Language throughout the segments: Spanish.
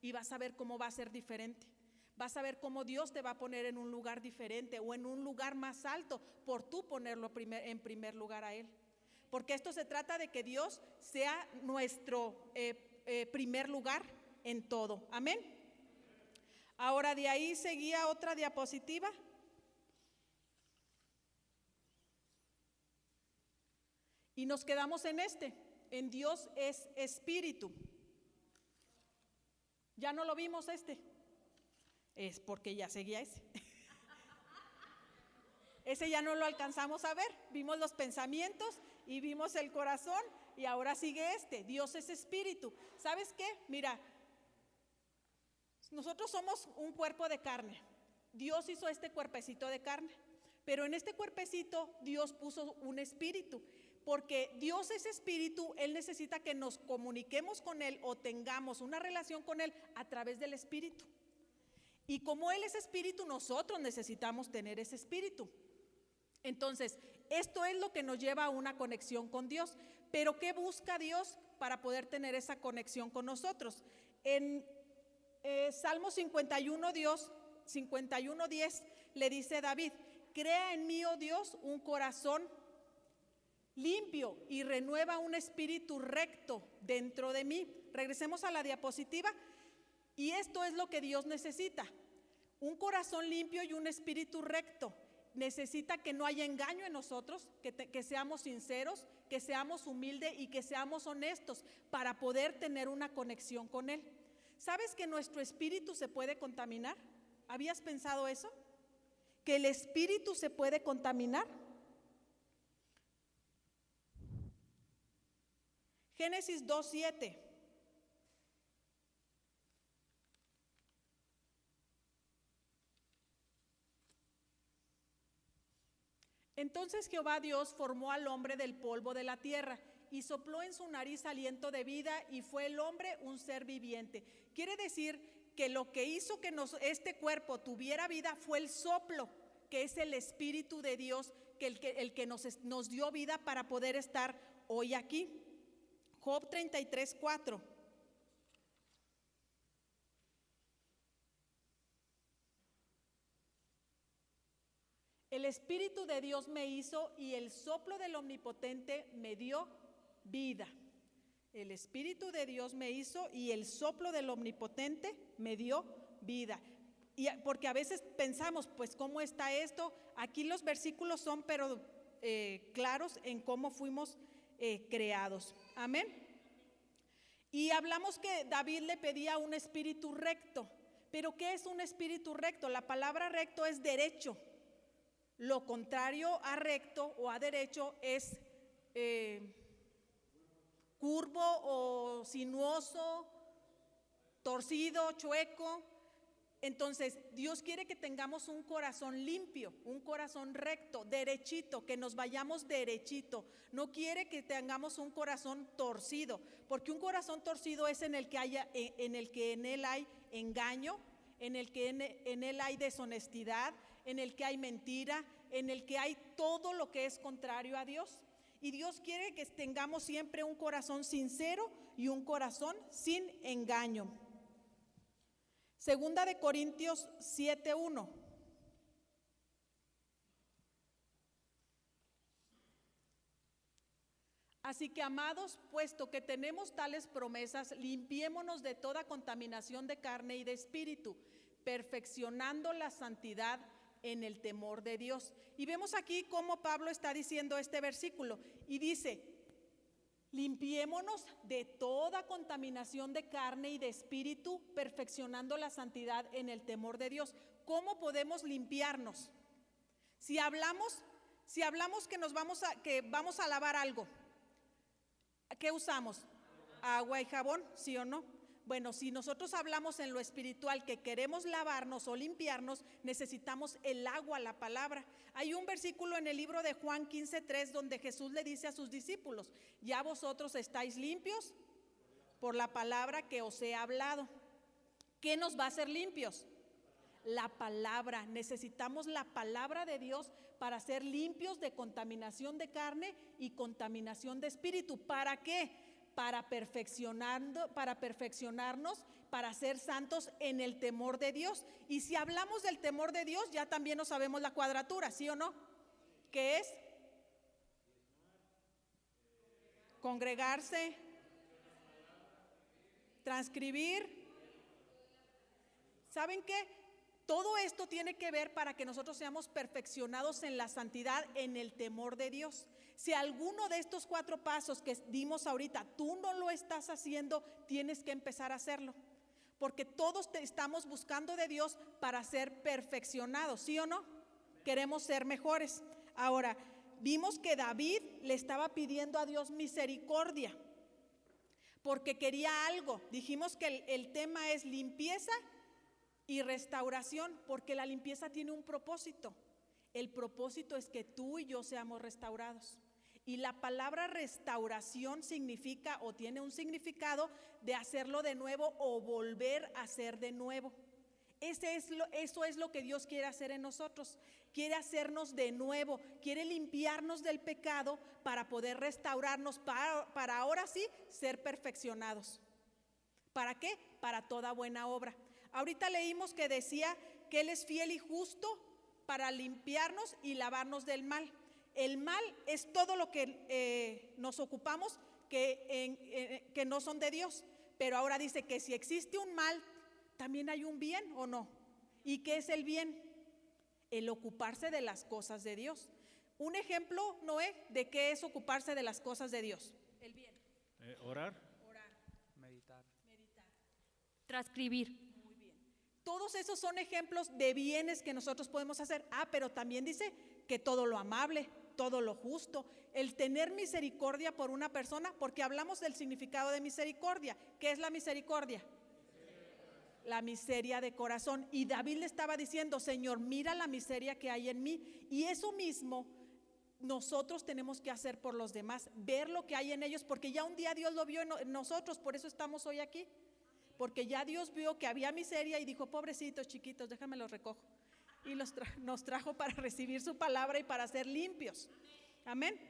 y vas a ver cómo va a ser diferente. Vas a ver cómo Dios te va a poner en un lugar diferente o en un lugar más alto por tú ponerlo en primer lugar a Él. Porque esto se trata de que Dios sea nuestro primer lugar en todo. Amén. Ahora de ahí seguía otra diapositiva. Y nos quedamos en Dios es espíritu. ¿Ya no lo vimos Es porque ya seguía ese. Ese ya no lo alcanzamos a ver. Vimos los pensamientos y vimos el corazón y ahora sigue Dios es espíritu. ¿Sabes qué? Mira, nosotros somos un cuerpo de carne. Dios hizo este cuerpecito de carne, pero en este cuerpecito Dios puso un espíritu. Porque Dios es espíritu, Él necesita que nos comuniquemos con Él o tengamos una relación con Él a través del espíritu. Y como Él es espíritu, nosotros necesitamos tener ese espíritu. Entonces, esto es lo que nos lleva a una conexión con Dios. Pero ¿qué busca Dios para poder tener esa conexión con nosotros? En Salmo 51:10 le dice David: crea en mí, oh Dios, un corazón limpio y renueva un espíritu recto dentro de mí. Regresemos a la diapositiva. Y esto es lo que Dios necesita: un corazón limpio y un espíritu recto. Necesita que no haya engaño en nosotros, que seamos sinceros, que seamos humildes y que seamos honestos para poder tener una conexión con Él. ¿Sabes que nuestro espíritu se puede contaminar? ¿Habías pensado eso? ¿Que el espíritu se puede contaminar? Génesis 2:7. Entonces Jehová Dios formó al hombre del polvo de la tierra y sopló en su nariz aliento de vida, y fue el hombre un ser viviente. Quiere decir que lo que hizo que este cuerpo tuviera vida fue el soplo, que es el Espíritu de Dios, el que nos dio vida para poder estar hoy aquí. Job 33:4. El Espíritu de Dios me hizo y el soplo del Omnipotente me dio vida. El Espíritu de Dios me hizo y el soplo del Omnipotente me dio vida. Y porque a veces pensamos, pues, ¿cómo está esto? Aquí los versículos son pero claros en cómo fuimos creados. Amén. Y hablamos que David le pedía un espíritu recto. ¿Pero qué es un espíritu recto? La palabra recto es derecho. Lo contrario a recto o a derecho es curvo o sinuoso, torcido, chueco. Entonces, Dios quiere que tengamos un corazón limpio, un corazón recto, derechito, que nos vayamos derechito. No quiere que tengamos un corazón torcido, porque un corazón torcido es en el que en él hay engaño, en el que en él hay deshonestidad, en el que hay mentira, en el que hay todo lo que es contrario a Dios. Y Dios quiere que tengamos siempre un corazón sincero y un corazón sin engaño. Segunda de Corintios 7:1. Así que, amados, puesto que tenemos tales promesas, limpiémonos de toda contaminación de carne y de espíritu, perfeccionando la santidad en el temor de Dios. Y vemos aquí cómo Pablo está diciendo este versículo y dice: limpiémonos de toda contaminación de carne y de espíritu, perfeccionando la santidad en el temor de Dios. ¿Cómo podemos limpiarnos? Si hablamos que vamos a lavar algo, ¿qué usamos? Agua y jabón, ¿sí o no? Bueno, si nosotros hablamos en lo espiritual que queremos lavarnos o limpiarnos, necesitamos el agua, la palabra. Hay un versículo en el libro de Juan 15:3 donde Jesús le dice a sus discípulos: ya vosotros estáis limpios por la palabra que os he hablado. ¿Qué nos va a hacer limpios? La palabra. Necesitamos la palabra de Dios para ser limpios de contaminación de carne y contaminación de espíritu. ¿Para qué? para perfeccionarnos, para ser santos en el temor de Dios. Y si hablamos del temor de Dios, ya también no sabemos la cuadratura, ¿sí o no? ¿Qué es? Congregarse, transcribir. ¿Saben qué? Todo esto tiene que ver para que nosotros seamos perfeccionados en la santidad, en el temor de Dios. Si alguno de estos 4 pasos que dimos ahorita, tú no lo estás haciendo, tienes que empezar a hacerlo. Porque todos estamos buscando de Dios para ser perfeccionados, ¿sí o no? Queremos ser mejores. Ahora, vimos que David le estaba pidiendo a Dios misericordia, porque quería algo. Dijimos que el tema es limpieza y restauración, porque la limpieza tiene un propósito. El propósito es que tú y yo seamos restaurados. Y la palabra restauración significa o tiene un significado de hacerlo de nuevo o volver a ser de nuevo. Eso es lo que Dios quiere hacer en nosotros. Quiere hacernos de nuevo, quiere limpiarnos del pecado para poder restaurarnos, para ahora sí ser perfeccionados. ¿Para qué? Para toda buena obra. Ahorita leímos que decía que Él es fiel y justo para limpiarnos y lavarnos del mal. El mal es todo lo que nos ocupamos que no son de Dios. Pero ahora dice que si existe un mal, también hay un bien, ¿o no? ¿Y qué es el bien? El ocuparse de las cosas de Dios. Un ejemplo, Noé, de qué es ocuparse de las cosas de Dios. El bien. Orar. Meditar. Transcribir. Muy bien. Todos esos son ejemplos de bienes que nosotros podemos hacer. Pero también dice que todo lo amable, todo lo justo, el tener misericordia por una persona, porque hablamos del significado de misericordia. ¿Qué es la misericordia? La miseria de corazón. Y David le estaba diciendo, Señor, mira la miseria que hay en mí. Y eso mismo nosotros tenemos que hacer por los demás, ver lo que hay en ellos, porque ya un día Dios lo vio en nosotros, por eso estamos hoy aquí. Porque ya Dios vio que había miseria y dijo, pobrecitos chiquitos, déjame los recojo. Y nos trajo para recibir su palabra y para ser limpios. Amén.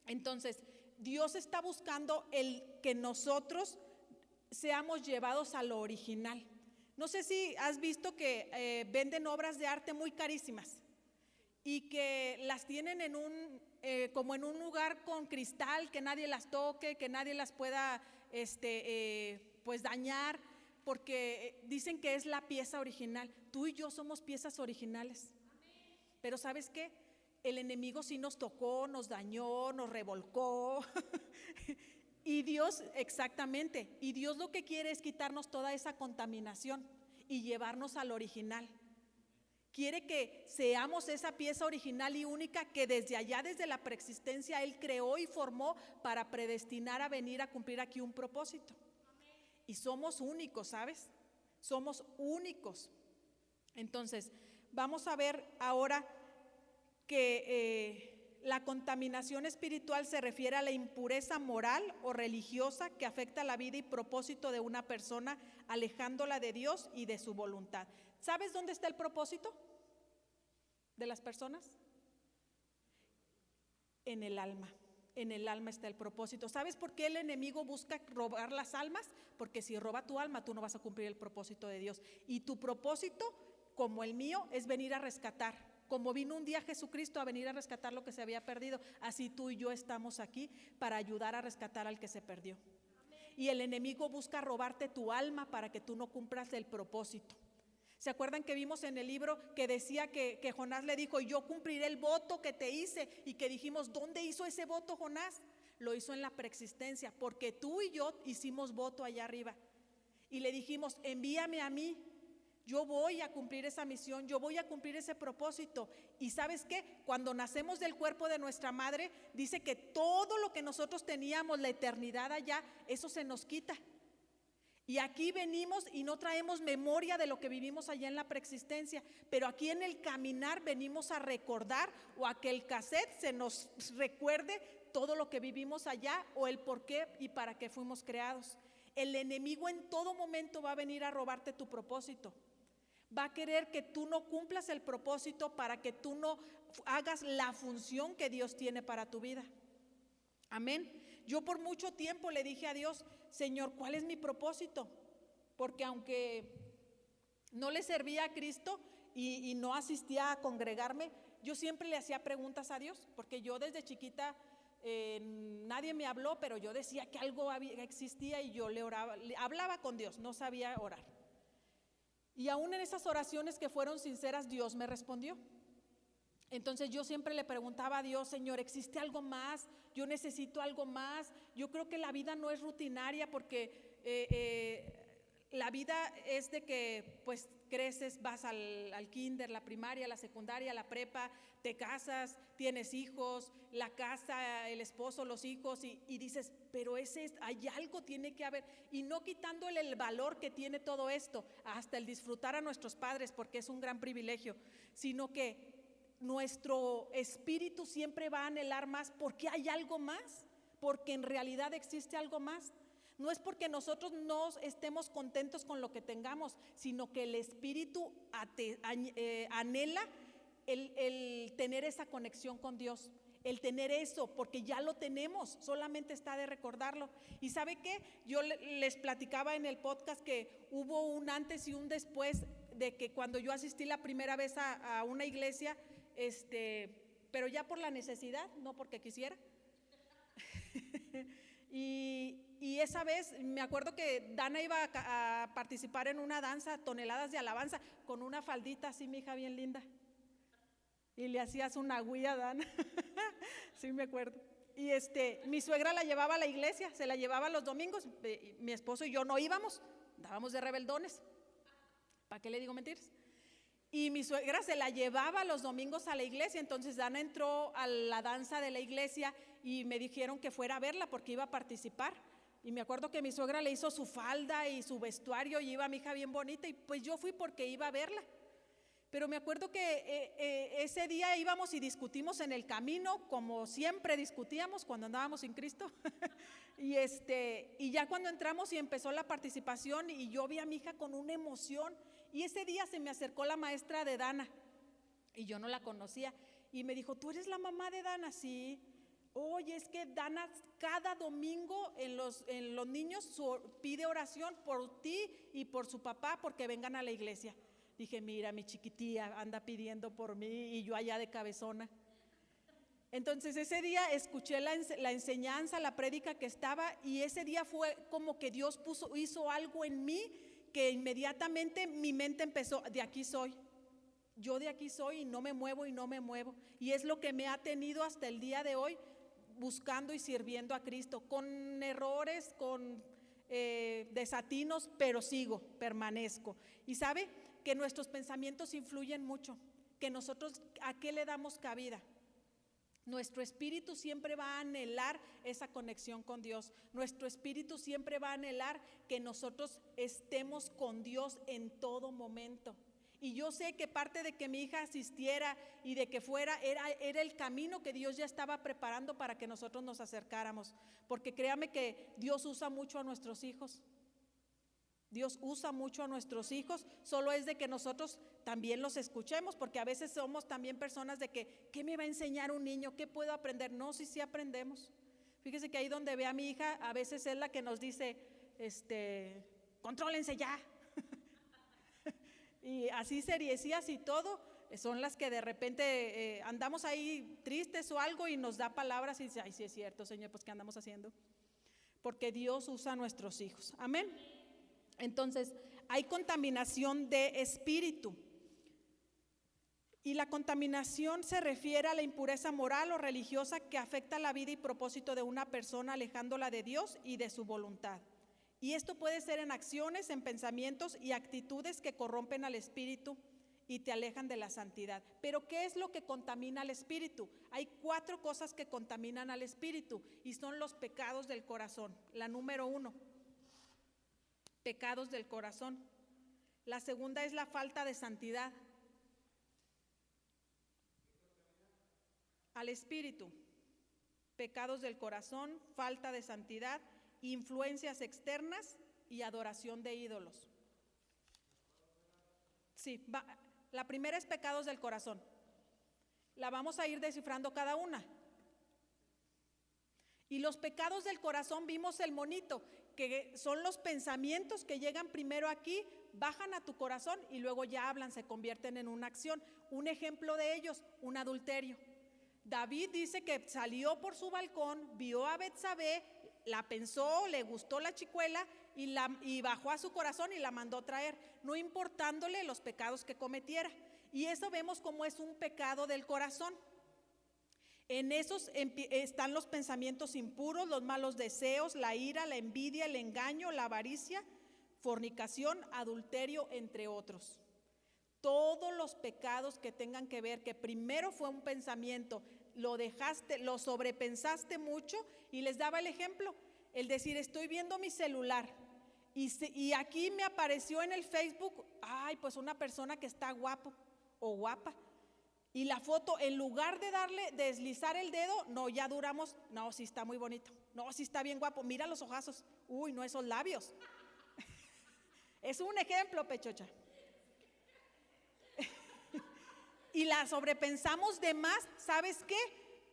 Entonces, Dios está buscando el que nosotros seamos llevados a lo original. No sé si has visto que venden obras de arte muy carísimas y que las tienen como en un lugar con cristal, que nadie las toque, que nadie las pueda pues dañar, porque dicen que es la pieza original. Tú y yo somos piezas originales. Pero ¿sabes qué? El enemigo sí nos tocó, nos dañó, nos revolcó. Y Dios, exactamente, y Dios lo que quiere es quitarnos toda esa contaminación y llevarnos al original. Quiere que seamos esa pieza original y única que desde allá, desde la preexistencia, Él creó y formó para predestinar a venir a cumplir aquí un propósito. Y somos únicos, ¿sabes? Somos únicos. Entonces, vamos a ver ahora que la contaminación espiritual se refiere a la impureza moral o religiosa que afecta la vida y propósito de una persona, alejándola de Dios y de su voluntad. ¿Sabes dónde está el propósito de las personas? En el alma. En el alma está el propósito. ¿Sabes por qué el enemigo busca robar las almas? Porque si roba tu alma, tú no vas a cumplir el propósito de Dios. Y tu propósito, como el mío, es venir a rescatar. Como vino un día Jesucristo a venir a rescatar lo que se había perdido, así tú y yo estamos aquí para ayudar a rescatar al que se perdió. Y el enemigo busca robarte tu alma para que tú no cumplas el propósito. ¿Se acuerdan que vimos en el libro que decía que Jonás le dijo, yo cumpliré el voto que te hice? Y que dijimos, ¿dónde hizo ese voto Jonás? Lo hizo en la preexistencia, porque tú y yo hicimos voto allá arriba. Y le dijimos, envíame a mí. Yo voy a cumplir esa misión, yo voy a cumplir ese propósito. Y ¿sabes qué? Cuando nacemos del cuerpo de nuestra madre, dice que todo lo que nosotros teníamos, la eternidad allá, eso se nos quita. Y aquí venimos y no traemos memoria de lo que vivimos allá en la preexistencia, pero aquí en el caminar venimos a recordar o a que el cassette se nos recuerde todo lo que vivimos allá o el por qué y para qué fuimos creados. El enemigo en todo momento va a venir a robarte tu propósito. Va a querer que tú no cumplas el propósito para que tú no hagas la función que Dios tiene para tu vida. Amén. yo por mucho tiempo le dije a Dios, Señor, ¿cuál es mi propósito? Porque aunque no le servía a Cristo y no asistía a congregarme, yo siempre le hacía preguntas a Dios, porque yo desde chiquita nadie me habló, pero yo decía que algo existía y yo le oraba, hablaba con Dios, no sabía orar. Y aún en esas oraciones que fueron sinceras, Dios me respondió. Entonces yo siempre le preguntaba a Dios, Señor, ¿existe algo más? Yo necesito algo más. Yo creo que la vida no es rutinaria, porque la vida es de que pues creces, vas al kinder, la primaria, la secundaria, la prepa, te casas, tienes hijos, la casa, el esposo, los hijos, y dices, pero hay algo, tiene que haber, y no quitándole el valor que tiene todo esto, hasta el disfrutar a nuestros padres, porque es un gran privilegio, sino que nuestro espíritu siempre va a anhelar más, porque hay algo más, porque en realidad existe algo más. No es porque nosotros no estemos contentos con lo que tengamos, sino que el espíritu anhela el tener esa conexión con Dios, el tener eso, porque ya lo tenemos, solamente está de recordarlo. ¿Y sabe qué? Yo les platicaba en el podcast que hubo un antes y un después de que cuando yo asistí la primera vez a una iglesia, pero ya por la necesidad, no porque quisiera. Y esa vez me acuerdo que Dana iba a participar en una danza, toneladas de alabanza, con una faldita así, mi hija, bien linda. Y le hacías una guía a Dana. Sí, me acuerdo. Y mi suegra la llevaba a la iglesia, se la llevaba los domingos. Mi esposo y yo no íbamos, andábamos de rebeldones. ¿Para qué le digo mentiras? Y mi suegra se la llevaba los domingos a la iglesia. Entonces Dana entró a la danza de la iglesia y me dijeron que fuera a verla porque iba a participar. Y me acuerdo que mi suegra le hizo su falda y su vestuario y iba mi hija bien bonita, y pues yo fui porque iba a verla. Pero me acuerdo que ese día íbamos y discutimos en el camino, como siempre discutíamos cuando andábamos sin Cristo. Y ya cuando entramos y empezó la participación, y yo vi a mi hija con una emoción, y ese día se me acercó la maestra de Dana, y yo no la conocía, y me dijo, ¿tú eres la mamá de Dana? Sí. Oye, es que Dana cada domingo en los niños pide oración por ti y por su papá, porque vengan a la iglesia. Dije, mira, mi chiquitía anda pidiendo por mí, y yo allá de cabezona. Entonces ese día escuché la enseñanza, la prédica que estaba, y ese día fue como que Dios hizo algo en mí, que inmediatamente mi mente empezó, de aquí soy. Yo de aquí soy y no me muevo y no me muevo. Y es lo que me ha tenido hasta el día de hoy, buscando y sirviendo a Cristo, con errores, con desatinos, pero sigo, permanezco. Y sabe que nuestros pensamientos influyen mucho, que nosotros ¿a qué le damos cabida? Nuestro espíritu siempre va a anhelar esa conexión con Dios. Nuestro espíritu siempre va a anhelar que nosotros estemos con Dios en todo momento. Y yo sé que parte de que mi hija asistiera y de que fuera era el camino que Dios ya estaba preparando para que nosotros nos acercáramos. Porque créame que Dios usa mucho a nuestros hijos. Dios usa mucho a nuestros hijos, solo es de que nosotros también los escuchemos, porque a veces somos también personas de que, ¿qué me va a enseñar un niño? ¿Qué puedo aprender? No, sí aprendemos. Fíjese que ahí donde ve a mi hija, a veces es la que nos dice, contrólense ya. Y así seriecías y todo, son las que de repente andamos ahí tristes o algo y nos da palabras y dice, ay, sí es cierto, Señor, pues ¿qué andamos haciendo? Porque Dios usa a nuestros hijos. Amén. Entonces, hay contaminación de espíritu. Y la contaminación se refiere a la impureza moral o religiosa que afecta la vida y propósito de una persona, alejándola de Dios y de su voluntad. Y esto puede ser en acciones, en pensamientos y actitudes que corrompen al espíritu y te alejan de la santidad. Pero ¿qué es lo que contamina al espíritu? Hay 4 cosas que contaminan al espíritu y son los pecados del corazón. La número 1, pecados del corazón. La segunda es la falta de santidad. Al espíritu, pecados del corazón, falta de santidad, influencias externas y adoración de ídolos. Sí, la primera es pecados del corazón. La vamos a ir descifrando cada una. Y los pecados del corazón, vimos el monito, que son los pensamientos que llegan primero aquí, bajan a tu corazón y luego ya hablan, se convierten en una acción. Un ejemplo de ellos, un adulterio. David dice que salió por su balcón, vio a Betsabé, la pensó, le gustó la chicuela y bajó a su corazón y la mandó traer, no importándole los pecados que cometiera. Y eso vemos como es un pecado del corazón. En esos están los pensamientos impuros, los malos deseos, la ira, la envidia, el engaño, la avaricia, fornicación, adulterio, entre otros. Todos los pecados que tengan que ver, que primero fue un pensamiento, lo dejaste, lo sobrepensaste mucho, y les daba el ejemplo, el decir, estoy viendo mi celular y aquí me apareció en el Facebook, ay, pues una persona que está guapo o guapa, y la foto, en lugar de deslizar el dedo, no, ya duramos, no, sí está muy bonito, no, sí está bien guapo, mira los ojazos, uy, no, esos labios. Es un ejemplo, Pechocha. Y la sobrepensamos de más, ¿sabes qué?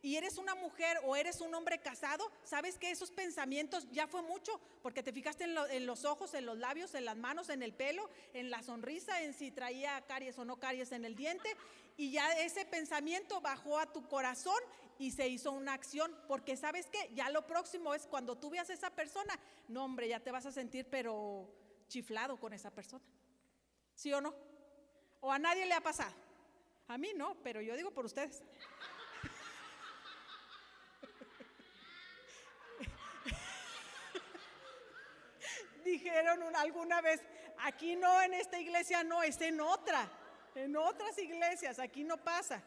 Y eres una mujer o eres un hombre casado, ¿sabes qué? Esos pensamientos ya fue mucho, porque te fijaste en los ojos, en los labios, en las manos, en el pelo, en la sonrisa, en si traía caries o no caries en el diente, y ya ese pensamiento bajó a tu corazón y se hizo una acción, porque ¿sabes qué? Ya lo próximo es cuando tú veas a esa persona, no hombre, ya te vas a sentir pero chiflado con esa persona, ¿sí o no? ¿O a nadie le ha pasado? A mí no, pero yo digo por ustedes. Dijeron alguna vez, aquí no, en esta iglesia no, es en otras iglesias, aquí no pasa.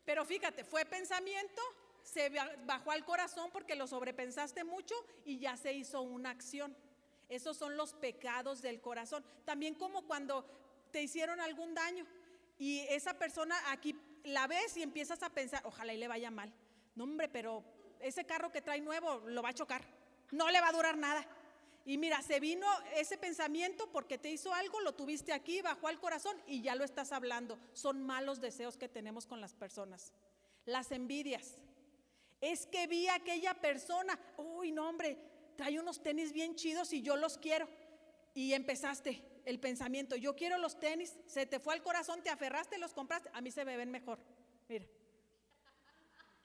Pero fíjate, fue pensamiento, se bajó al corazón porque lo sobrepensaste mucho y ya se hizo una acción. Esos son los pecados del corazón. También como cuando te hicieron algún daño y esa persona aquí la ves y empiezas a pensar, ojalá y le vaya mal. No hombre, pero ese carro que trae nuevo lo va a chocar, no le va a durar nada. Y mira, se vino ese pensamiento porque te hizo algo, lo tuviste aquí, bajó al corazón y ya lo estás hablando. Son malos deseos que tenemos con las personas. Las envidias. Es que vi a aquella persona, uy, no hombre, trae unos tenis bien chidos y yo los quiero. Y empezaste el pensamiento, yo quiero los tenis, se te fue al corazón, te aferraste, los compraste, a mí se me ven mejor, mira.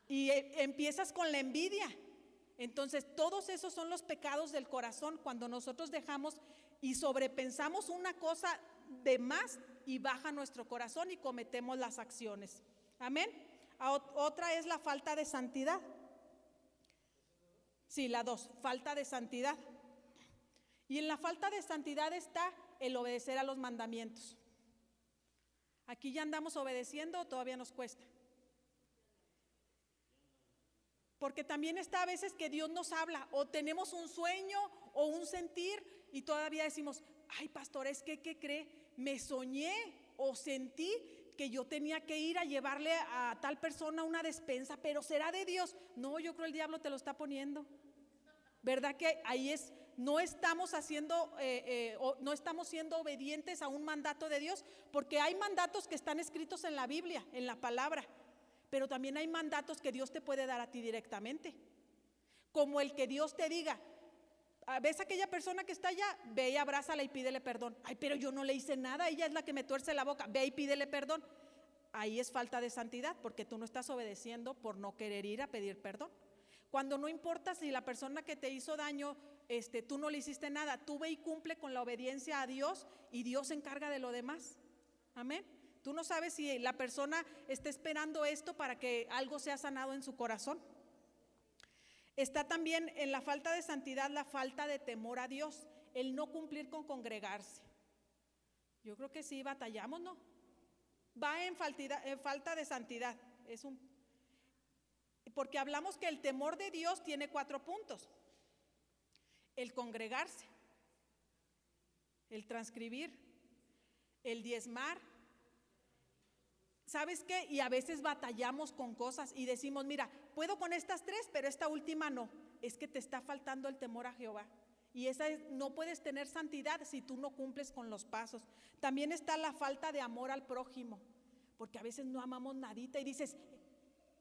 Y empiezas con la envidia. Entonces todos esos son los pecados del corazón, cuando nosotros dejamos y sobrepensamos una cosa de más y baja nuestro corazón y cometemos las acciones. Amén. Otra es la falta de santidad. Sí, la 2, falta de santidad. Y en la falta de santidad está el obedecer a los mandamientos. ¿Aquí ya andamos obedeciendo o todavía nos cuesta? Porque también está a veces que Dios nos habla o tenemos un sueño o un sentir y todavía decimos, ay pastor, es que ¿qué cree? Me soñé o sentí que yo tenía que ir a llevarle a tal persona una despensa, pero ¿será de Dios? No, yo creo el diablo te lo está poniendo. ¿Verdad que ahí no estamos no estamos siendo obedientes a un mandato de Dios? Porque hay mandatos que están escritos en la Biblia, en la palabra. Pero también hay mandatos que Dios te puede dar a ti directamente, como el que Dios te diga, ¿ves a aquella persona que está allá? Ve y abrázala y pídele perdón. Ay, pero yo no le hice nada, ella es la que me tuerce la boca, ve y pídele perdón. Ahí es falta de santidad, porque tú no estás obedeciendo por no querer ir a pedir perdón. Cuando no importa si la persona que te hizo daño, tú no le hiciste nada, tú ve y cumple con la obediencia a Dios y Dios se encarga de lo demás. Amén. Tú no sabes si la persona está esperando esto para que algo sea sanado en su corazón. Está también en la falta de santidad la falta de temor a Dios, el no cumplir con congregarse. Yo creo que sí batallamos, ¿no? Va en falta de santidad. Porque hablamos que el temor de Dios tiene 4 puntos. El congregarse, el transcribir, el diezmar. ¿Sabes qué? Y a veces batallamos con cosas y decimos, mira, puedo con estas 3, pero esta última no. Es que te está faltando el temor a Jehová. Y no puedes tener santidad si tú no cumples con los pasos. También está la falta de amor al prójimo, porque a veces no amamos nadita y dices,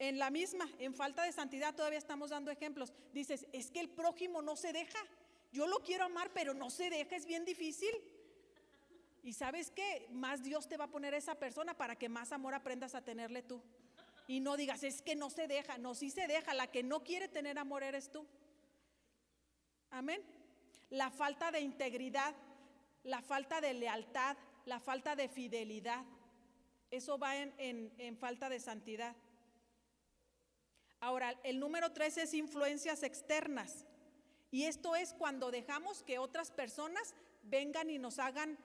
En la misma, en falta de santidad, todavía estamos dando ejemplos. Dices, es que el prójimo no se deja. Yo lo quiero amar, pero no se deja, es bien difícil. Y ¿sabes qué? Más Dios te va a poner a esa persona para que más amor aprendas a tenerle tú. Y no digas, es que no se deja. No, sí se deja. La que no quiere tener amor eres tú. Amén. La falta de integridad, la falta de lealtad, la falta de fidelidad. Eso va en falta de santidad. Ahora, el número 3 es influencias externas. Y esto es cuando dejamos que otras personas vengan y nos hagan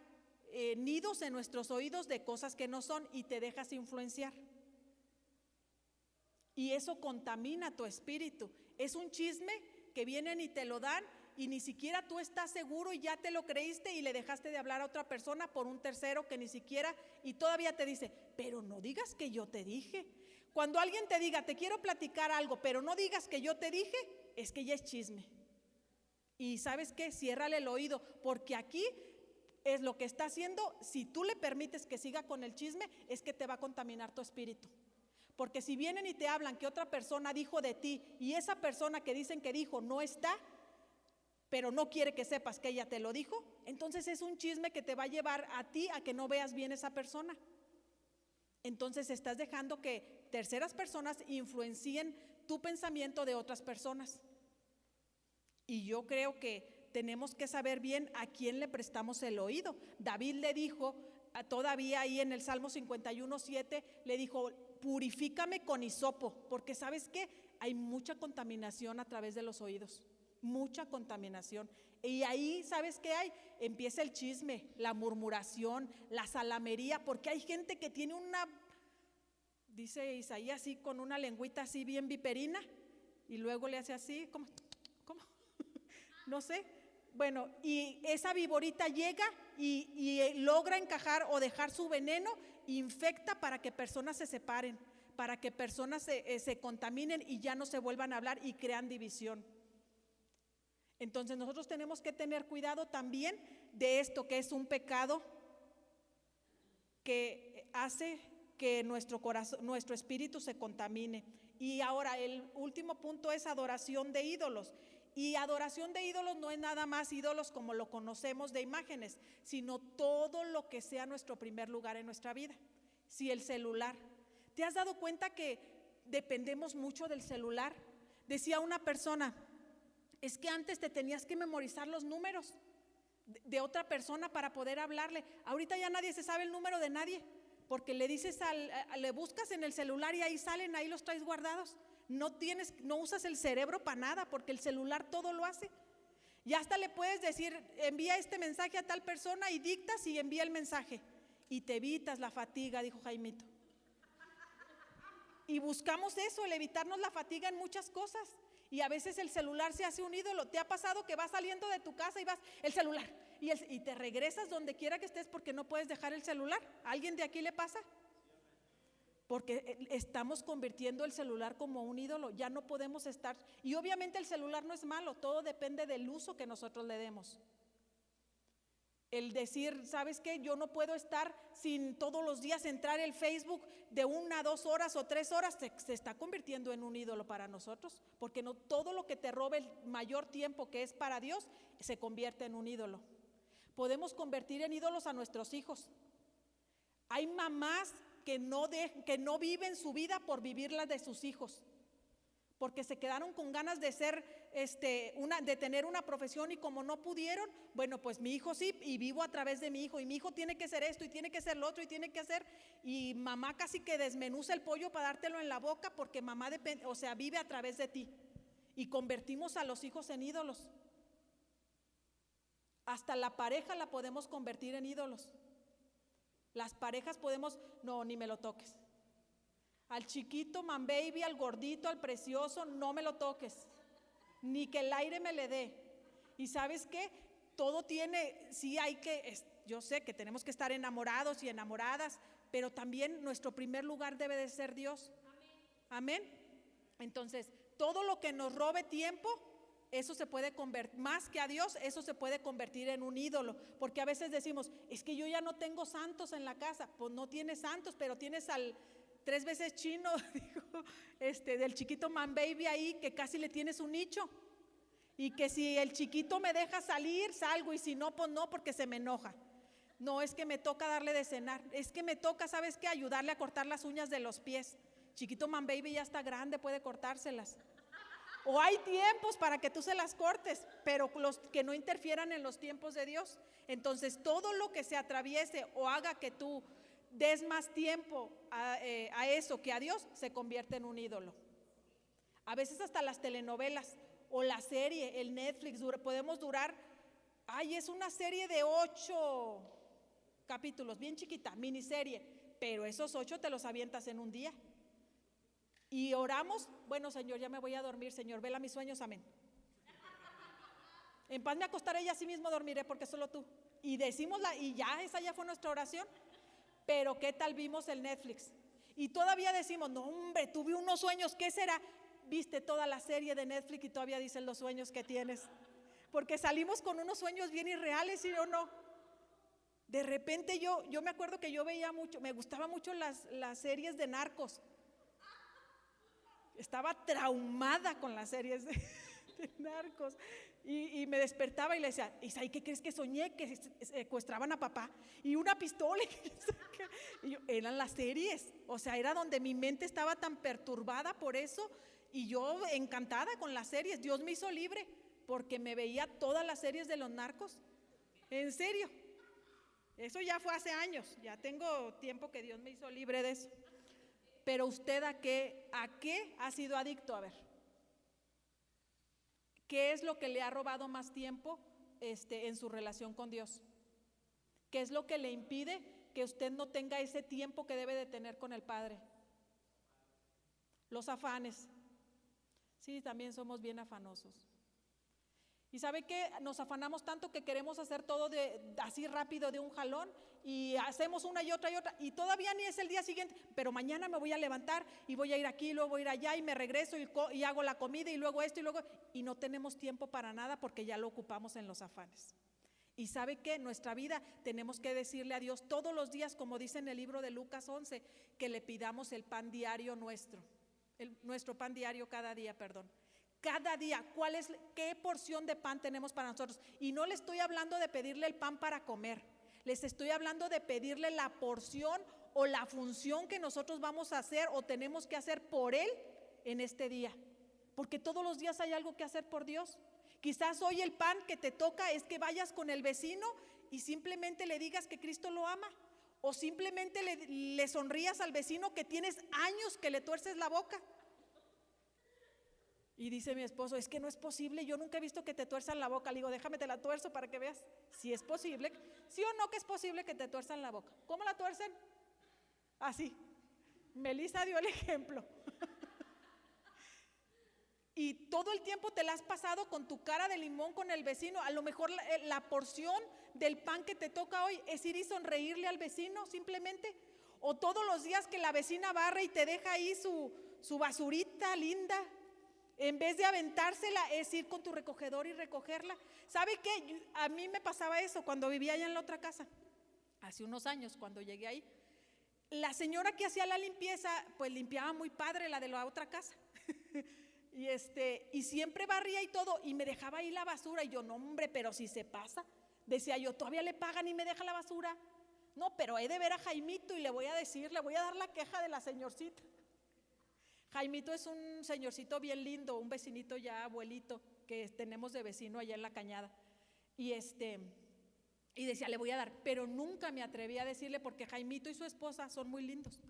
nidos en nuestros oídos de cosas que no son y te dejas influenciar. Y eso contamina tu espíritu. Es un chisme que vienen y te lo dan y ni siquiera tú estás seguro y ya te lo creíste y le dejaste de hablar a otra persona por un tercero que ni siquiera, y todavía te dice, pero no digas que yo te dije. Cuando alguien te diga, te quiero platicar algo, pero no digas que yo te dije, es que ya es chisme. Y ¿sabes qué? Ciérrale el oído, porque aquí es lo que está haciendo. Si tú le permites que siga con el chisme, es que te va a contaminar tu espíritu. Porque si vienen y te hablan que otra persona dijo de ti y esa persona que dicen que dijo no está, pero no quiere que sepas que ella te lo dijo, entonces es un chisme que te va a llevar a ti a que no veas bien esa persona. Entonces estás dejando que terceras personas influencien tu pensamiento de otras personas. Y yo creo que tenemos que saber bien a quién le prestamos el oído. David le dijo, todavía ahí en el Salmo 51:7, le dijo, purifícame con hisopo, porque ¿sabes qué? Hay mucha contaminación a través de los oídos, mucha contaminación. Y ahí, ¿sabes qué hay? Empieza el chisme, la murmuración, la salamería, porque hay gente que tiene una, dice Isaías, así con una lengüita así bien viperina, y luego le hace así, ¿cómo? No sé. Bueno, y esa viborita llega y logra encajar o dejar su veneno, infecta para que personas se separen, para que personas se contaminen y ya no se vuelvan a hablar y crean división. Entonces nosotros tenemos que tener cuidado también de esto, que es un pecado que hace que nuestro corazón, nuestro espíritu se contamine. Y ahora el último punto es adoración de ídolos. Y adoración de ídolos no es nada más ídolos como lo conocemos de imágenes, sino todo lo que sea nuestro primer lugar en nuestra vida. Si el celular, ¿te has dado cuenta que dependemos mucho del celular? Decía una persona, es que antes te tenías que memorizar los números de otra persona para poder hablarle. Ahorita ya nadie se sabe el número de nadie, porque le dices le buscas en el celular y ahí salen, ahí los traes guardados. No usas el cerebro para nada, porque el celular todo lo hace. Y hasta le puedes decir, envía este mensaje a tal persona y dictas y envía el mensaje. Y te evitas la fatiga, dijo Jaimito. Y buscamos eso, el evitarnos la fatiga en muchas cosas. Y a veces el celular se hace un ídolo. ¿Te ha pasado que vas saliendo de tu casa y vas, el celular? Y te regresas donde quiera que estés porque no puedes dejar el celular. ¿A alguien de aquí le pasa? Porque estamos convirtiendo el celular como un ídolo, ya no podemos estar. Y obviamente el celular no es malo, todo depende del uso que nosotros le demos. El decir, ¿sabes qué? Yo no puedo estar sin todos los días entrar el Facebook de 1, 2 horas o 3 horas, se está convirtiendo en un ídolo para nosotros, porque no todo lo que te robe el mayor tiempo que es para Dios, se convierte en un ídolo. Podemos convertir en ídolos a nuestros hijos. Hay mamás que no viven su vida por vivir la de sus hijos, porque se quedaron con ganas de ser de tener una profesión, y como no pudieron, bueno, pues mi hijo sí, y vivo a través de mi hijo, y mi hijo tiene que ser esto y tiene que ser lo otro y tiene que hacer, y mamá casi que desmenuza el pollo para dártelo en la boca, porque mamá vive a través de ti, y convertimos a los hijos en ídolos. Hasta la pareja la podemos convertir en ídolos. Las parejas podemos, no, ni me lo toques. Al chiquito, man baby, al gordito, al precioso, no me lo toques. Ni que el aire me le dé. Y ¿sabes qué? Todo tiene, sí hay que, yo sé que tenemos que estar enamorados y enamoradas, pero también nuestro primer lugar debe de ser Dios. Amén. Entonces, todo lo que nos robe tiempo, eso se puede convertir, más que a Dios, eso se puede convertir en un ídolo, porque a veces decimos, es que yo ya no tengo santos en la casa. Pues no tienes santos, pero tienes 3 veces chino, dijo, del chiquito Man Baby ahí, que casi le tienes un nicho. Y que si el chiquito me deja salir, salgo, y si no, pues no, porque se me enoja. No, es que me toca darle de cenar, es que me toca, ¿sabes qué? Ayudarle a cortar las uñas de los pies. Chiquito Man Baby ya está grande, puede cortárselas. O hay tiempos para que tú se las cortes, pero los que no interfieran en los tiempos de Dios. Entonces, todo lo que se atraviese o haga que tú des más tiempo a eso que a Dios, se convierte en un ídolo. A veces hasta las telenovelas o la serie, el Netflix, podemos durar, es una serie de 8 capítulos, bien chiquita, miniserie, pero esos 8 te los avientas en un día. Y oramos, bueno, Señor, ya me voy a dormir, Señor, vela mis sueños, amén. En paz me acostaré y así mismo dormiré, porque solo tú. Y decimos y ya, esa ya fue nuestra oración. Pero ¿qué tal vimos el Netflix? Y todavía decimos, no hombre, tuve unos sueños, ¿qué será? Viste toda la serie de Netflix y todavía dicen los sueños que tienes. Porque salimos con unos sueños bien irreales, ¿sí o no? De repente yo me acuerdo que yo veía mucho, me gustaban mucho las series de narcos. Estaba traumada con las series de narcos. Y me despertaba y le decía, Isaí, ¿qué crees que soñé? Que secuestraban a papá y una pistola. Y eran las series, o sea, era donde mi mente estaba tan perturbada por eso. Y yo encantada con las series, Dios me hizo libre porque me veía todas las series de los narcos. En serio, eso ya fue hace años, ya tengo tiempo que Dios me hizo libre de eso. Pero usted ¿a qué ha sido adicto? A ver, ¿qué es lo que le ha robado más tiempo en su relación con Dios? ¿Qué es lo que le impide que usted no tenga ese tiempo que debe de tener con el Padre? Los afanes. Sí, también somos bien afanosos. Y ¿sabe qué? Nos afanamos tanto que queremos hacer todo así rápido de un jalón, y hacemos una y otra, y todavía ni es el día siguiente, pero mañana me voy a levantar y voy a ir aquí, luego voy a ir allá y me regreso y hago la comida y luego esto y no tenemos tiempo para nada porque ya lo ocupamos en los afanes. Y ¿sabe qué? Nuestra vida tenemos que decirle a Dios todos los días, como dice en el libro de Lucas 11, que le pidamos el pan diario nuestro, nuestro pan diario cada día, perdón. Cada día, qué porción de pan tenemos para nosotros. Y no le estoy hablando de pedirle el pan para comer, les estoy hablando de pedirle la porción o la función que nosotros vamos a hacer o tenemos que hacer por Él en este día. Porque todos los días hay algo que hacer por Dios. Quizás hoy el pan que te toca es que vayas con el vecino y simplemente le digas que Cristo lo ama. O simplemente le sonrías al vecino que tienes años que le tuerces la boca. Y dice mi esposo, es que no es posible, yo nunca he visto que te tuerzan la boca. Le digo, déjame te la tuerzo para que veas si es posible, sí o no que es posible que te tuerzan la boca. ¿Cómo la tuercen? Así. Melissa dio el ejemplo. Y todo el tiempo te la has pasado con tu cara de limón con el vecino. A lo mejor la porción del pan que te toca hoy es ir y sonreírle al vecino simplemente. O todos los días que la vecina barre y te deja ahí su basurita linda, en vez de aventársela, es ir con tu recogedor y recogerla. ¿Sabe qué? A mí me pasaba eso cuando vivía allá en la otra casa, hace unos años, cuando llegué ahí. La señora que hacía la limpieza, pues limpiaba muy padre la de la otra casa. Y siempre barría y todo, y me dejaba ahí la basura. Y yo, no hombre, pero si se pasa. Decía yo, todavía le pagan y me deja la basura. No, pero he de ver a Jaimito y le voy a dar la queja de la señorcita. Jaimito es un señorcito bien lindo, un vecinito ya abuelito que tenemos de vecino allá en la Cañada. Y decía, le voy a dar, pero nunca me atreví a decirle porque Jaimito y su esposa son muy lindos.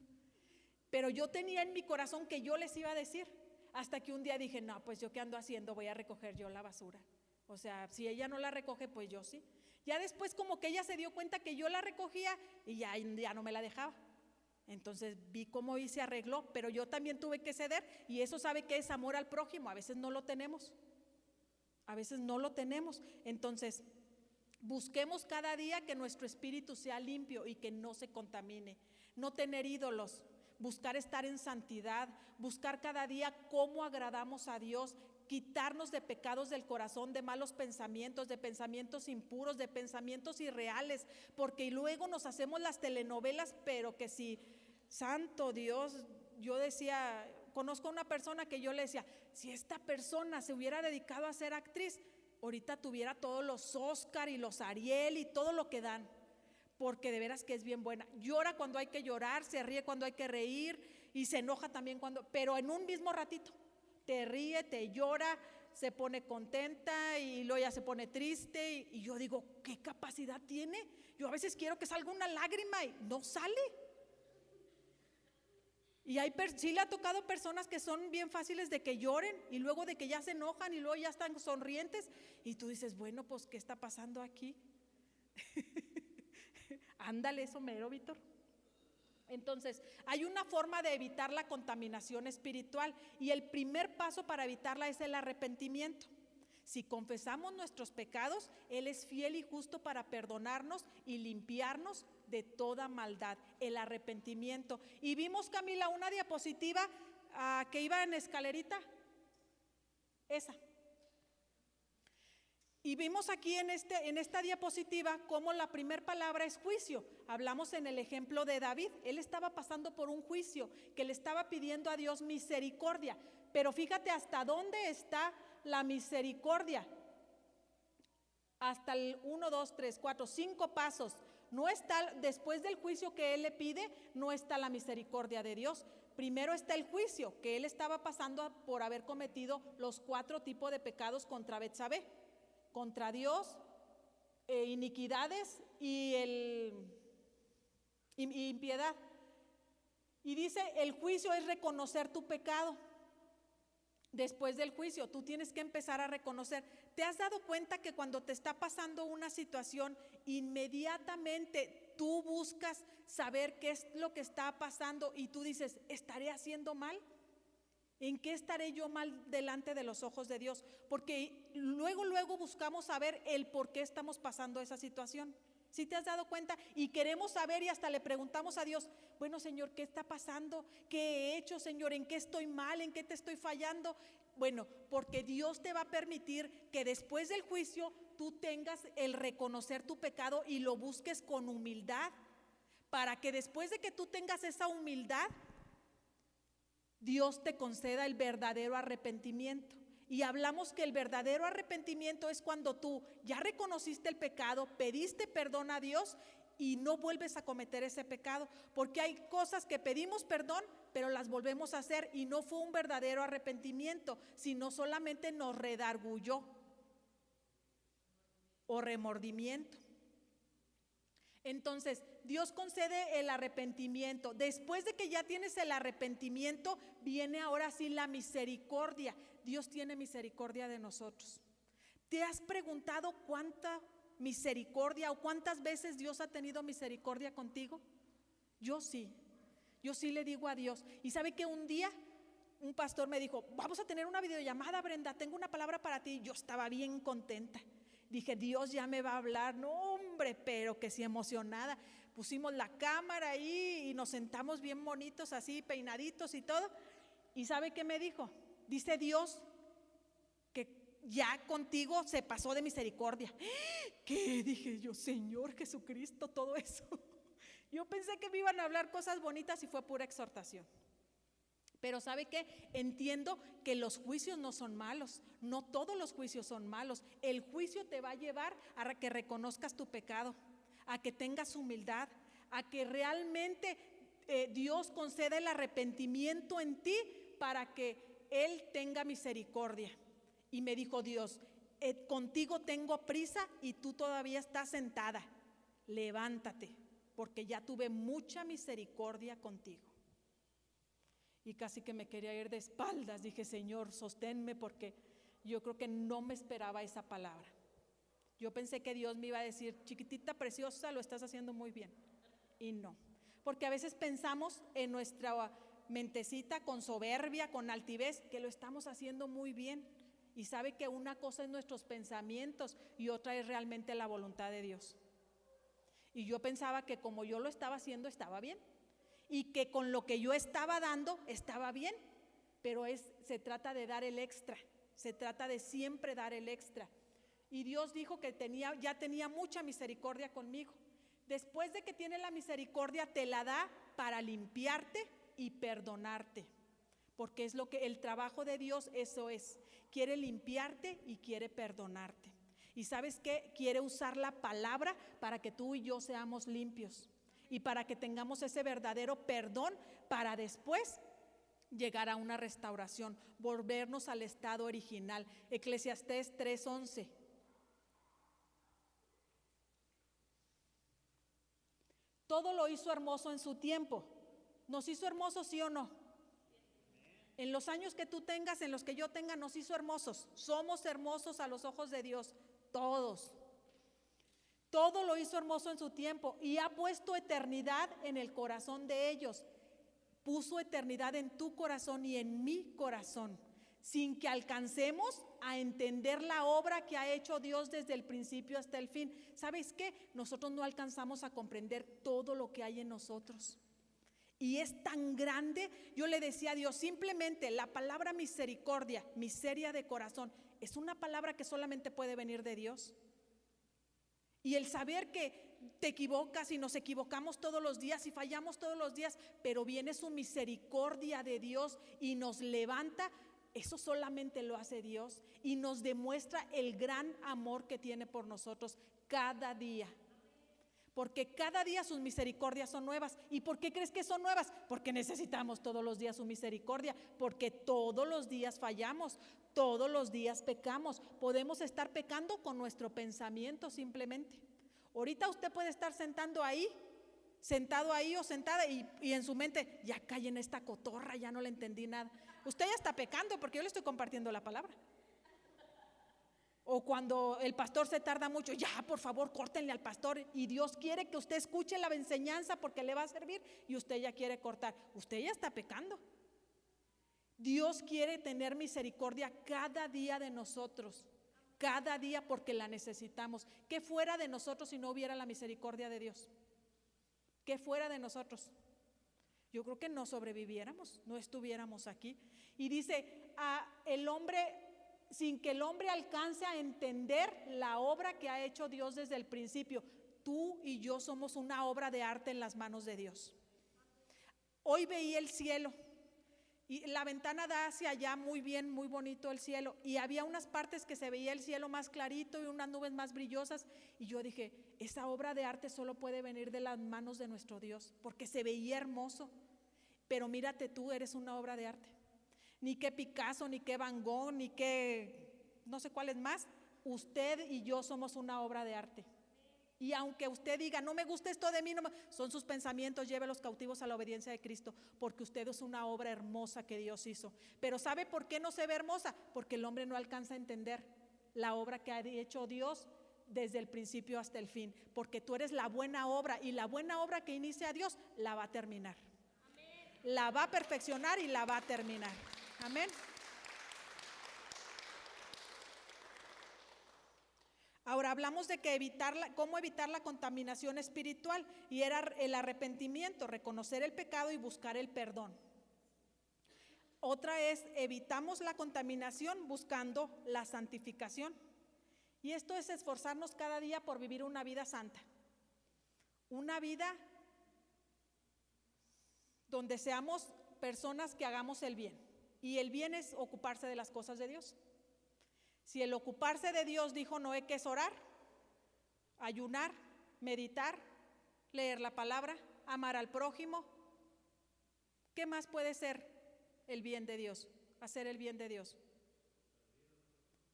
Pero yo tenía en mi corazón que yo les iba a decir, hasta que un día dije, no, pues yo qué ando haciendo, voy a recoger yo la basura. O sea, si ella no la recoge, pues yo sí. Ya después como que ella se dio cuenta que yo la recogía y ya no me la dejaba. Entonces vi cómo se arregló, pero yo también tuve que ceder, y eso sabe que es amor al prójimo. A veces no lo tenemos, entonces busquemos cada día que nuestro espíritu sea limpio y que no se contamine, no tener ídolos, buscar estar en santidad, buscar cada día cómo agradamos a Dios, quitarnos de pecados del corazón, de malos pensamientos, de pensamientos impuros, de pensamientos irreales, porque luego nos hacemos las telenovelas, pero que si santo Dios, yo decía, conozco a una persona que yo le decía, si esta persona se hubiera dedicado a ser actriz, ahorita tuviera todos los Oscar y los Ariel y todo lo que dan, porque de veras que es bien buena. Llora cuando hay que llorar, se ríe cuando hay que reír y se enoja también pero en un mismo ratito, te ríe, te llora, se pone contenta y luego ya se pone triste y yo digo, ¿qué capacidad tiene? Yo a veces quiero que salga una lágrima y no sale. Y sí le ha tocado personas que son bien fáciles de que lloren y luego de que ya se enojan y luego ya están sonrientes y tú dices, bueno, pues ¿qué está pasando aquí? Ándale, eso mero, Víctor. Entonces, hay una forma de evitar la contaminación espiritual y el primer paso para evitarla es el arrepentimiento. Si confesamos nuestros pecados, Él es fiel y justo para perdonarnos y limpiarnos de toda maldad, el arrepentimiento. Y vimos, Camila, una diapositiva que iba en escalerita, esa. Y vimos aquí en esta diapositiva cómo la primera palabra es juicio. Hablamos en el ejemplo de David. Él estaba pasando por un juicio que le estaba pidiendo a Dios misericordia. Pero fíjate hasta dónde está la misericordia. Hasta el 1, 2, 3, 4, 5 pasos. No está, después del juicio que él le pide, no está la misericordia de Dios. Primero está el juicio que él estaba pasando por haber cometido los 4 tipos de pecados contra Betsabé, contra Dios, iniquidades y impiedad. Y dice, el juicio es reconocer tu pecado. Después del juicio, tú tienes que empezar a reconocer. ¿Te has dado cuenta que cuando te está pasando una situación, inmediatamente tú buscas saber qué es lo que está pasando y tú dices, ¿estaré haciendo mal? ¿En qué estaré yo mal delante de los ojos de Dios? Porque luego buscamos saber el por qué estamos pasando esa situación. ¿Sí te has dado cuenta? Y queremos saber y hasta le preguntamos a Dios, bueno, Señor, ¿qué está pasando? ¿Qué he hecho, Señor? ¿En qué estoy mal? ¿En qué te estoy fallando? Bueno, porque Dios te va a permitir que después del juicio tú tengas el reconocer tu pecado y lo busques con humildad, para que después de que tú tengas esa humildad, Dios te conceda el verdadero arrepentimiento. Y hablamos que el verdadero arrepentimiento es cuando tú ya reconociste el pecado, pediste perdón a Dios y no vuelves a cometer ese pecado. Porque hay cosas que pedimos perdón, pero las volvemos a hacer y no fue un verdadero arrepentimiento, sino solamente nos redarguyó o remordimiento. Entonces, Dios concede el arrepentimiento. Después de que ya tienes el arrepentimiento, viene ahora sí la misericordia. Dios tiene misericordia de nosotros. ¿Te has preguntado cuánta misericordia o cuántas veces Dios ha tenido misericordia contigo? Yo sí le digo a Dios. Y sabe que un día un pastor me dijo, vamos a tener una videollamada, Brenda, tengo una palabra para ti. Yo estaba bien contenta. Dije, Dios ya me va a hablar. No, hombre, pero que sí emocionada. Pusimos la cámara ahí y nos sentamos bien bonitos así, peinaditos y todo. ¿Y sabe qué me dijo? Dice Dios que ya contigo se pasó de misericordia. ¿Qué? Dije yo, Señor Jesucristo, todo eso. Yo pensé que me iban a hablar cosas bonitas y fue pura exhortación. Pero ¿sabe qué? Entiendo que los juicios no son malos, no todos los juicios son malos. El juicio te va a llevar a que reconozcas tu pecado, a que tengas humildad, a que realmente Dios conceda el arrepentimiento en ti para que Él tenga misericordia. Y me dijo Dios, contigo tengo prisa y tú todavía estás sentada, levántate, porque ya tuve mucha misericordia contigo. Y casi que me quería ir de espaldas. Dije, Señor, sosténme, porque yo creo que no me esperaba esa palabra. Yo pensé que Dios me iba a decir, chiquitita preciosa, lo estás haciendo muy bien. Y no, porque a veces pensamos en nuestra mentecita con soberbia, con altivez, que lo estamos haciendo muy bien. Y sabe que una cosa es nuestros pensamientos y otra es realmente la voluntad de Dios. Y yo pensaba que como yo lo estaba haciendo estaba bien. Y que con lo que yo estaba dando estaba bien, pero se trata de dar el extra, se trata de siempre dar el extra. Y Dios dijo que ya tenía mucha misericordia conmigo, Después de que tiene la misericordia, te la da para limpiarte y perdonarte. Porque es lo que el trabajo de Dios, eso es. Quiere limpiarte y quiere perdonarte. ¿Y sabes qué? Quiere usar la palabra para que tú y yo seamos limpios. Y para que tengamos ese verdadero perdón para después llegar a una restauración, volvernos al estado original. Eclesiastés 3:11. Todo lo hizo hermoso en su tiempo. ¿Nos hizo hermosos, sí o no? En los años que tú tengas, en los que yo tenga, nos hizo hermosos. Somos hermosos a los ojos de Dios, todos. Todo lo hizo hermoso en su tiempo y ha puesto eternidad en el corazón de ellos. Puso eternidad en tu corazón y en mi corazón, sin que alcancemos a entender la obra que ha hecho Dios desde el principio hasta el fin. ¿Sabes qué? Nosotros no alcanzamos a comprender todo lo que hay en nosotros. Y es tan grande. Yo le decía a Dios, simplemente la palabra misericordia, miseria de corazón, es una palabra que solamente puede venir de Dios. Y el saber que te equivocas y nos equivocamos todos los días y fallamos todos los días, pero viene su misericordia de Dios y nos levanta, eso solamente lo hace Dios y nos demuestra el gran amor que tiene por nosotros cada día. Porque cada día sus misericordias son nuevas. ¿Y por qué crees que son nuevas? Porque necesitamos todos los días su misericordia, porque todos los días fallamos, todos los días pecamos. Podemos estar pecando con nuestro pensamiento simplemente. Ahorita usted puede estar sentado ahí o sentada y en su mente, ya cae en esta cotorra, ya no le entendí nada. Usted ya está pecando porque yo le estoy compartiendo la palabra. O cuando el pastor se tarda mucho, ya por favor córtenle al pastor, y Dios quiere que usted escuche la enseñanza porque le va a servir y usted ya quiere cortar. Usted ya está pecando. Dios quiere tener misericordia cada día de nosotros, cada día, porque la necesitamos. ¿Qué fuera de nosotros si no hubiera la misericordia de Dios? ¿Qué fuera de nosotros? Yo creo que no sobreviviéramos, no estuviéramos aquí. Y dice, sin que el hombre alcance a entender la obra que ha hecho Dios desde el principio. Tú y yo somos una obra de arte en las manos de Dios. Hoy veía el cielo y la ventana da hacia allá muy bien, muy bonito el cielo, y había unas partes que se veía el cielo más clarito y unas nubes más brillosas, y yo dije, esa obra de arte solo puede venir de las manos de nuestro Dios, porque se veía hermoso. Pero mírate, tú eres una obra de arte. Ni que Picasso, ni que Van Gogh, ni que no sé cuál es más. Usted y yo somos una obra de arte. Y aunque usted diga, no me gusta esto de mí, son sus pensamientos, llévelos cautivos a la obediencia de Cristo, porque usted es una obra hermosa que Dios hizo. Pero ¿sabe por qué no se ve hermosa? Porque el hombre no alcanza a entender la obra que ha hecho Dios desde el principio hasta el fin. Porque tú eres la buena obra, y la buena obra que inicia Dios la va a terminar. La va a perfeccionar y la va a terminar. Amén. Ahora hablamos de que cómo evitar la contaminación espiritual, y era el arrepentimiento, reconocer el pecado y buscar el perdón. Otra es, evitamos la contaminación buscando la santificación. Y esto es esforzarnos cada día por vivir una vida santa. Una vida donde seamos personas que hagamos el bien. Y el bien es ocuparse de las cosas de Dios. Si el ocuparse de Dios dijo Noé que es orar, ayunar, meditar, leer la palabra, amar al prójimo, ¿qué más puede ser el bien de Dios? Hacer el bien de Dios.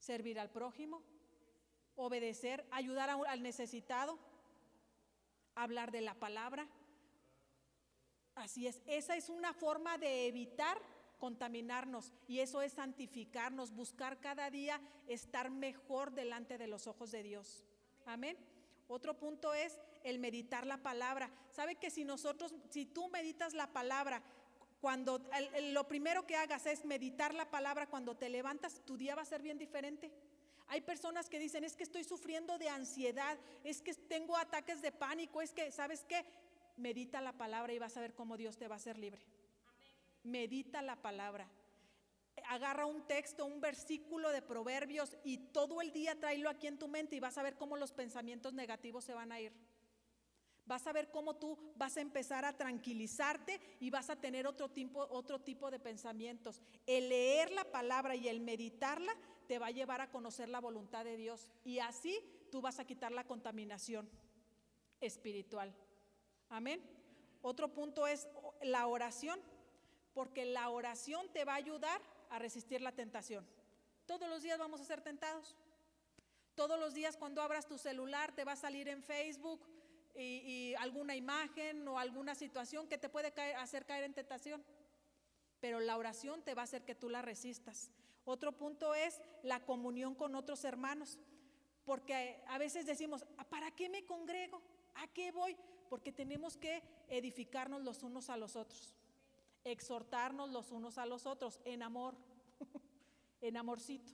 Servir al prójimo, obedecer, ayudar al necesitado, hablar de la palabra. Así es, esa es una forma de evitar contaminarnos, y eso es santificarnos, buscar cada día estar mejor delante de los ojos de Dios. Amén. Otro punto es el meditar la palabra. ¿Sabe que si tú meditas la palabra, lo primero que hagas es meditar la palabra cuando te levantas, tu día va a ser bien diferente? Hay personas que dicen, es que estoy sufriendo de ansiedad, es que tengo ataques de pánico, es que, ¿sabes qué? Medita la palabra y vas a ver cómo Dios te va a hacer libre. Medita la palabra. Agarra un texto, un versículo de Proverbios, y todo el día tráelo aquí en tu mente y vas a ver cómo los pensamientos negativos se van a ir. Vas a ver cómo tú vas a empezar a tranquilizarte y vas a tener otro tipo de pensamientos. El leer la palabra y el meditarla te va a llevar a conocer la voluntad de Dios, y así tú vas a quitar la contaminación espiritual. Amén. Otro punto es la oración, porque la oración te va a ayudar a resistir la tentación. Todos los días vamos a ser tentados. Todos los días cuando abras tu celular te va a salir en Facebook y alguna imagen o alguna situación que te puede hacer caer en tentación. Pero la oración te va a hacer que tú la resistas. Otro punto es la comunión con otros hermanos, porque a veces decimos, ¿para qué me congrego? ¿A qué voy? Porque tenemos que edificarnos los unos a los otros, exhortarnos los unos a los otros en amor, en amorcito.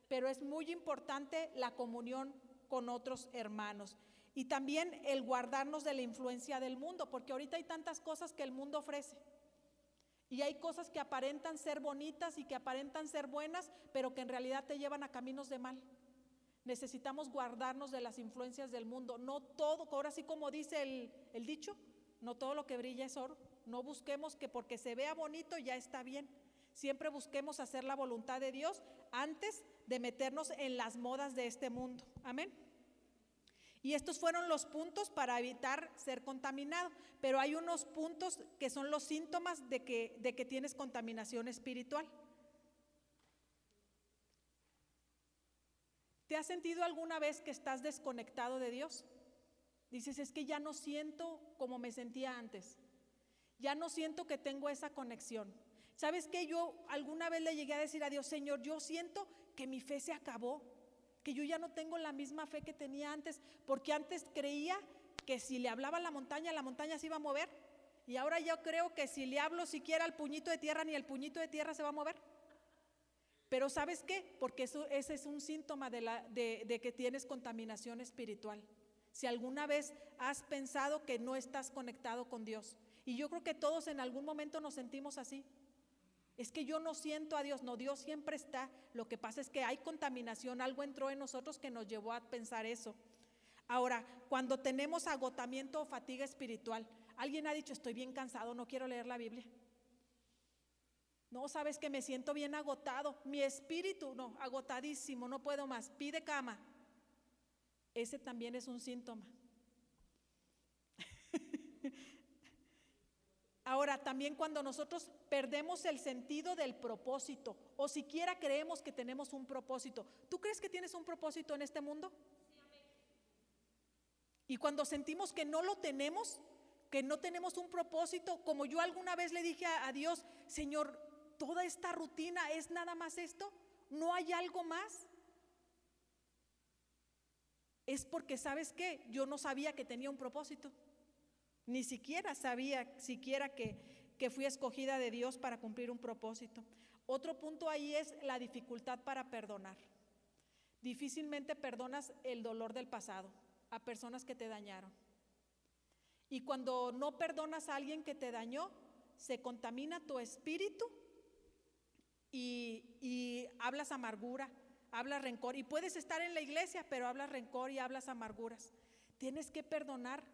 Pero es muy importante la comunión con otros hermanos. Y también el guardarnos de la influencia del mundo, porque ahorita hay tantas cosas que el mundo ofrece. Y hay cosas que aparentan ser bonitas y que aparentan ser buenas, pero que en realidad te llevan a caminos de mal. Necesitamos guardarnos de las influencias del mundo. No todo, ahora sí como dice el dicho, no todo lo que brilla es oro. No busquemos que porque se vea bonito ya está bien. Siempre busquemos hacer la voluntad de Dios antes de meternos en las modas de este mundo. Amén. Y estos fueron los puntos para evitar ser contaminado. Pero hay unos puntos que son los síntomas de que tienes contaminación espiritual. ¿Te has sentido alguna vez que estás desconectado de Dios? Dices, es que ya no siento como me sentía antes. Ya no siento que tengo esa conexión. ¿Sabes qué? Yo alguna vez le llegué a decir a Dios, Señor, yo siento que mi fe se acabó, que yo ya no tengo la misma fe que tenía antes, porque antes creía que si le hablaba a la montaña se iba a mover, y ahora yo creo que si le hablo siquiera al puñito de tierra, ni el puñito de tierra se va a mover. Pero ¿sabes qué? Porque ese es un síntoma de que tienes contaminación espiritual. Si alguna vez has pensado que no estás conectado con Dios, y yo creo que todos en algún momento nos sentimos así. Es que yo no siento a Dios. No, Dios siempre está. Lo que pasa es que hay contaminación, algo entró en nosotros que nos llevó a pensar eso. Ahora, cuando tenemos agotamiento o fatiga espiritual, alguien ha dicho, estoy bien cansado, no quiero leer la Biblia. No, sabes que me siento bien agotado, mi espíritu, no, agotadísimo, no puedo más, pide cama. Ese también es un síntoma. Ahora, también cuando nosotros perdemos el sentido del propósito, o siquiera creemos que tenemos un propósito. ¿Tú crees que tienes un propósito en este mundo? Y cuando sentimos que no lo tenemos, que no tenemos un propósito, como yo alguna vez le dije a Dios, Señor, toda esta rutina es nada más esto, ¿no hay algo más? Es porque, ¿sabes qué? Yo no sabía que tenía un propósito. Ni siquiera sabía que fui escogida de Dios para cumplir un propósito. Otro punto ahí es la dificultad para perdonar. Difícilmente perdonas el dolor del pasado a personas que te dañaron. Y cuando no perdonas a alguien que te dañó, se contamina tu espíritu y hablas amargura, hablas rencor. Y puedes estar en la iglesia, pero hablas rencor y hablas amarguras. Tienes que perdonar.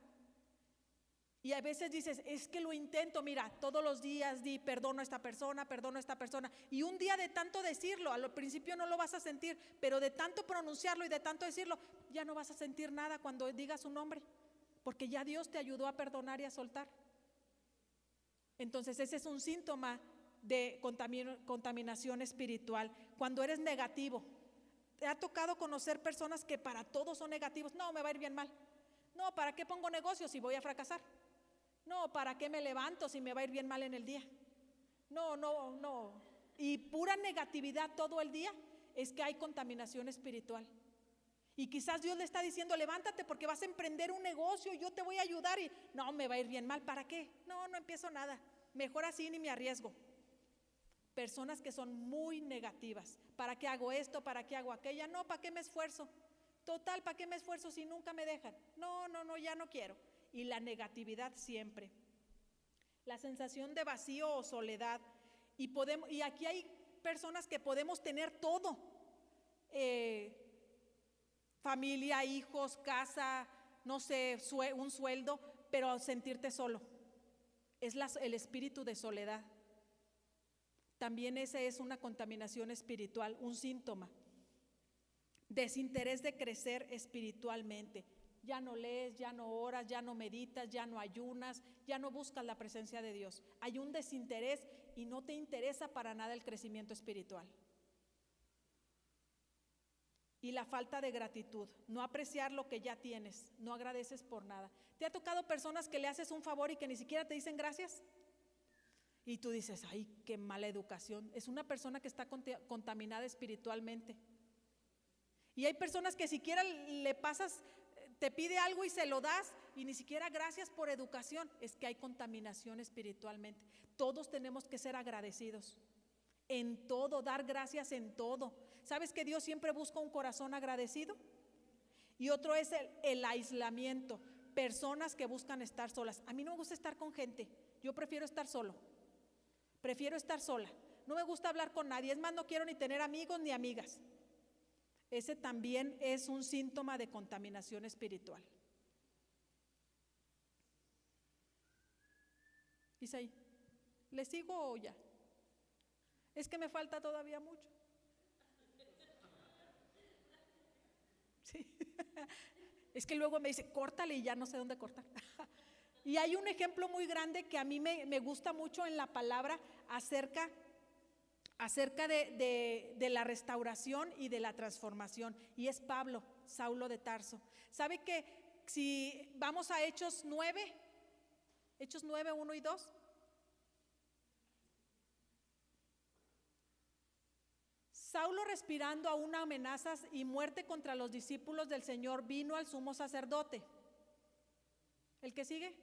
Y a veces dices, es que lo intento, mira, todos los días perdono a esta persona, y un día de tanto decirlo, al principio no lo vas a sentir, pero de tanto pronunciarlo y de tanto decirlo, ya no vas a sentir nada cuando digas su nombre, porque ya Dios te ayudó a perdonar y a soltar. Entonces ese es un síntoma de contaminación espiritual. Cuando eres negativo, ¿te ha tocado conocer personas que para todos son negativos? No, me va a ir bien mal. No, ¿para qué pongo negocios si voy a fracasar? No, ¿para qué me levanto si me va a ir bien mal en el día? No. Y pura negatividad todo el día, es que hay contaminación espiritual. Y quizás Dios le está diciendo, levántate porque vas a emprender un negocio, yo te voy a ayudar, y no, me va a ir bien mal, ¿para qué? No empiezo nada, mejor así ni me arriesgo. Personas que son muy negativas, ¿para qué hago esto? ¿Para qué hago aquella? No, ¿para qué me esfuerzo? Total, ¿para qué me esfuerzo si nunca me dejan? No, ya no quiero. Y la negatividad siempre. La sensación de vacío o soledad. Y aquí hay personas que podemos tener todo. Familia, hijos, casa, no sé, un sueldo, pero sentirte solo. Es el espíritu de soledad. También esa es una contaminación espiritual, un síntoma. Desinterés de crecer espiritualmente. Ya no lees, ya no oras, ya no meditas, ya no ayunas, ya no buscas la presencia de Dios. Hay un desinterés y no te interesa para nada el crecimiento espiritual. Y la falta de gratitud, no apreciar lo que ya tienes, no agradeces por nada. ¿Te ha tocado personas que le haces un favor y que ni siquiera te dicen gracias? Y tú dices, ay, qué mala educación. Es una persona que está contaminada espiritualmente. Y hay personas que siquiera le pasas, te pide algo y se lo das y ni siquiera gracias por educación. Es que hay contaminación espiritualmente. Todos tenemos que ser agradecidos en todo, dar gracias en todo. ¿Sabes que Dios siempre busca un corazón agradecido? Y otro es el aislamiento, personas que buscan estar solas. A mí no me gusta estar con gente, yo prefiero estar solo, prefiero estar sola. No me gusta hablar con nadie, es más, no quiero ni tener amigos ni amigas. Ese también es un síntoma de contaminación espiritual. Isaí, ¿le sigo o ya? Es que me falta todavía mucho. Sí. Es que luego me dice, córtale y ya no sé dónde cortar. Y hay un ejemplo muy grande que a mí me gusta mucho en la palabra acerca de la restauración y de la transformación. Y es Pablo, Saulo de Tarso. ¿Sabe que si vamos a Hechos 9, 1 y 2? Saulo, respirando aún amenazas y muerte contra los discípulos del Señor, vino al sumo sacerdote. ¿El que sigue?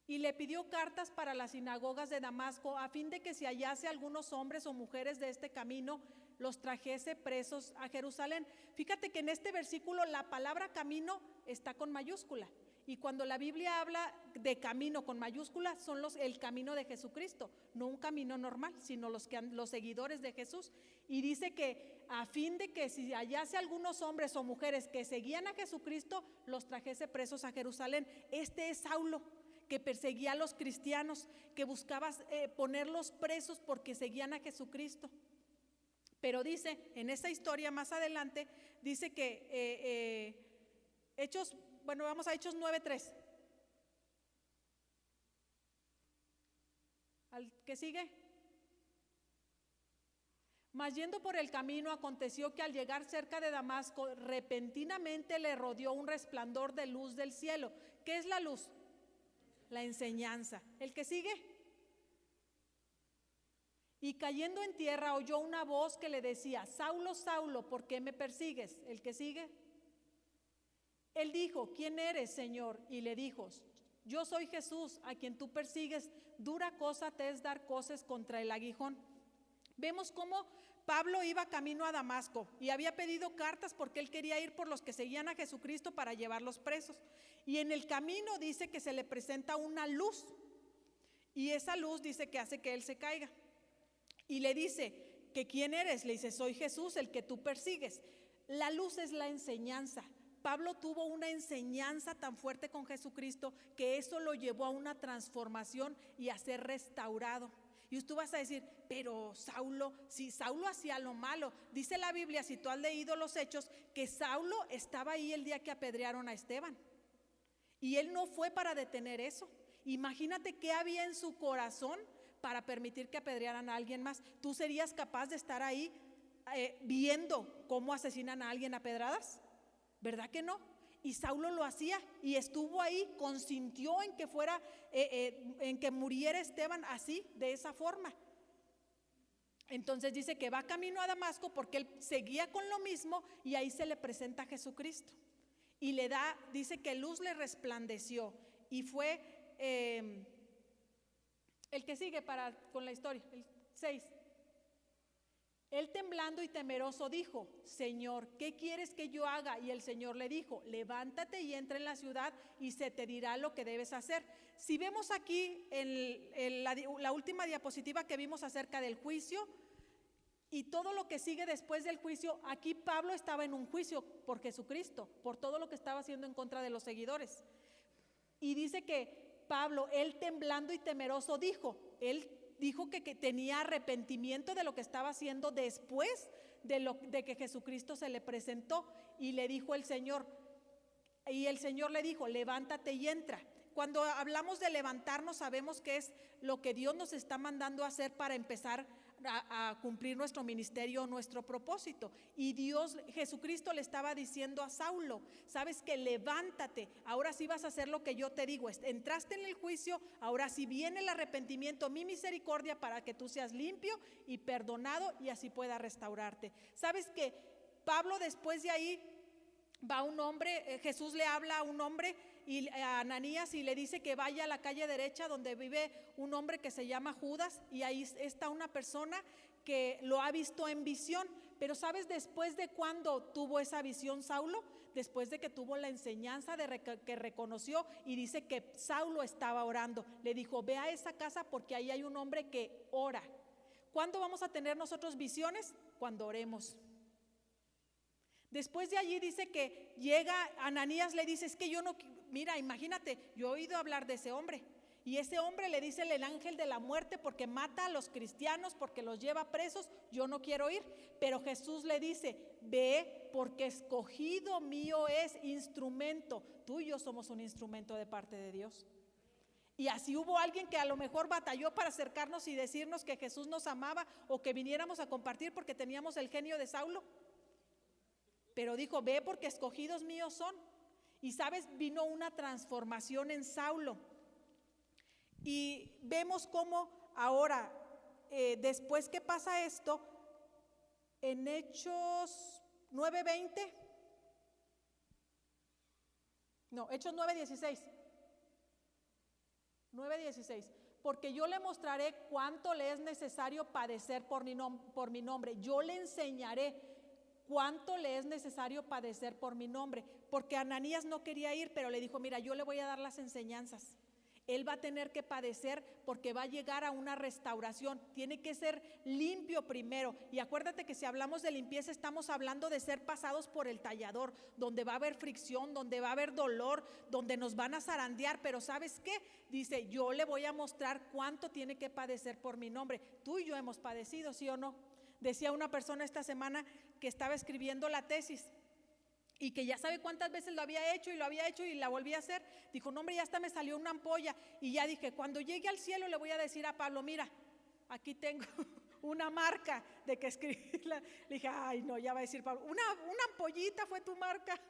Y le pidió cartas para las sinagogas de Damasco, a fin de que si hallase algunos hombres o mujeres de este camino, los trajese presos a Jerusalén. Fíjate que en este versículo la palabra camino está con mayúscula. Y cuando la Biblia habla de camino con mayúsculas, son el camino de Jesucristo, no un camino normal, sino los seguidores de Jesús. Y dice que a fin de que si hallase algunos hombres o mujeres que seguían a Jesucristo, los trajese presos a Jerusalén. Este es Saulo, que perseguía a los cristianos, que buscaba ponerlos presos porque seguían a Jesucristo. Pero dice, en esa historia más adelante, dice que vamos a Hechos 9:3. ¿Al que sigue? Mas yendo por el camino, aconteció que al llegar cerca de Damasco, repentinamente le rodeó un resplandor de luz del cielo. ¿Qué es la luz? La enseñanza. ¿El que sigue? Y cayendo en tierra oyó una voz que le decía, Saulo, Saulo, ¿por qué me persigues? ¿El que sigue? Él dijo, ¿quién eres, Señor? Y le dijo, yo soy Jesús, a quien tú persigues. Dura cosa te es dar coces contra el aguijón. Vemos cómo Pablo iba camino a Damasco y había pedido cartas porque él quería ir por los que seguían a Jesucristo para llevarlos presos. Y en el camino dice que se le presenta una luz y esa luz dice que hace que él se caiga. Y le dice, ¿que quién eres? Le dice, soy Jesús, el que tú persigues. La luz es la enseñanza. Pablo tuvo una enseñanza tan fuerte con Jesucristo que eso lo llevó a una transformación y a ser restaurado. Y tú vas a decir, pero Saulo, si Saulo hacía lo malo, dice la Biblia, si tú has leído los Hechos, que Saulo estaba ahí el día que apedrearon a Esteban. Y él no fue para detener eso. Imagínate qué había en su corazón para permitir que apedrearan a alguien más. ¿Tú serías capaz de estar ahí viendo cómo asesinan a alguien a pedradas? ¿Verdad que no? Y Saulo lo hacía y estuvo ahí, consintió en que fuera, en que muriera Esteban así, de esa forma. Entonces dice que va camino a Damasco porque él seguía con lo mismo y ahí se le presenta a Jesucristo. Y le da, dice que luz le resplandeció y fue el que sigue con la historia, el 6. Él temblando y temeroso dijo, Señor, ¿qué quieres que yo haga? Y el Señor le dijo, levántate y entra en la ciudad y se te dirá lo que debes hacer. Si vemos aquí en la última diapositiva que vimos acerca del juicio, Y todo lo que sigue después del juicio, aquí Pablo estaba en un juicio por Jesucristo, por todo lo que estaba haciendo en contra de los seguidores. Y dice que Pablo, él temblando y temeroso él dijo que tenía arrepentimiento de lo que estaba haciendo después de que Jesucristo se le presentó. Y le dijo el Señor le dijo, levántate y entra. Cuando hablamos de levantarnos, sabemos que es lo que Dios nos está mandando a hacer para empezar a cumplir nuestro ministerio, nuestro propósito. Y Jesucristo le estaba diciendo a Saulo, sabes que levántate, ahora sí vas a hacer lo que yo te digo. Entraste en el juicio, ahora sí viene el arrepentimiento, mi misericordia, para que tú seas limpio y perdonado y así pueda restaurarte. Sabes que Pablo, después de ahí, va un hombre, Jesús le habla a un hombre, y a Ananías, y le dice que vaya a la calle derecha donde vive un hombre que se llama Judas, y ahí está una persona que lo ha visto en visión. Pero ¿sabes después de cuándo tuvo esa visión Saulo? Después de que tuvo la enseñanza que reconoció, y dice que Saulo estaba orando. Le dijo, ve a esa casa porque ahí hay un hombre que ora. ¿Cuándo vamos a tener nosotros visiones? Cuando oremos. Después de allí dice que llega Ananías, le dice, es que yo no, mira, imagínate, yo he oído hablar de ese hombre. Y ese hombre le dice el ángel de la muerte porque mata a los cristianos, porque los lleva presos, yo no quiero ir. Pero Jesús le dice, ve porque escogido mío es instrumento. Tú y yo somos un instrumento de parte de Dios. Y así hubo alguien que a lo mejor batalló para acercarnos y decirnos que Jesús nos amaba o que viniéramos a compartir porque teníamos el genio de Saulo. Pero dijo, ve porque escogidos míos son. Y sabes, vino una transformación en Saulo. Y vemos cómo ahora, después que pasa esto, en Hechos 9:20, no, Hechos 9:16, 9:16, porque yo le mostraré cuánto le es necesario padecer por mi nombre. Yo le enseñaré cuánto le es necesario padecer por mi nombre. Porque Ananías no quería ir, pero le dijo, mira, yo le voy a dar las enseñanzas. Él va a tener que padecer porque va a llegar a una restauración. Tiene que ser limpio primero. Y acuérdate que si hablamos de limpieza, estamos hablando de ser pasados por el tallador, donde va a haber fricción, donde va a haber dolor, donde nos van a zarandear. Pero ¿sabes qué? Dice, yo le voy a mostrar cuánto tiene que padecer por mi nombre. Tú y yo hemos padecido, ¿sí o no? Decía una persona esta semana que estaba escribiendo la tesis y que ya sabe cuántas veces lo había hecho y la volví a hacer. Dijo, no hombre, ya hasta me salió una ampolla. Y ya dije, cuando llegue al cielo le voy a decir a Pablo, mira, aquí tengo una marca de que escribí. Le dije, ay no, ya va a decir Pablo, una ampollita fue tu marca.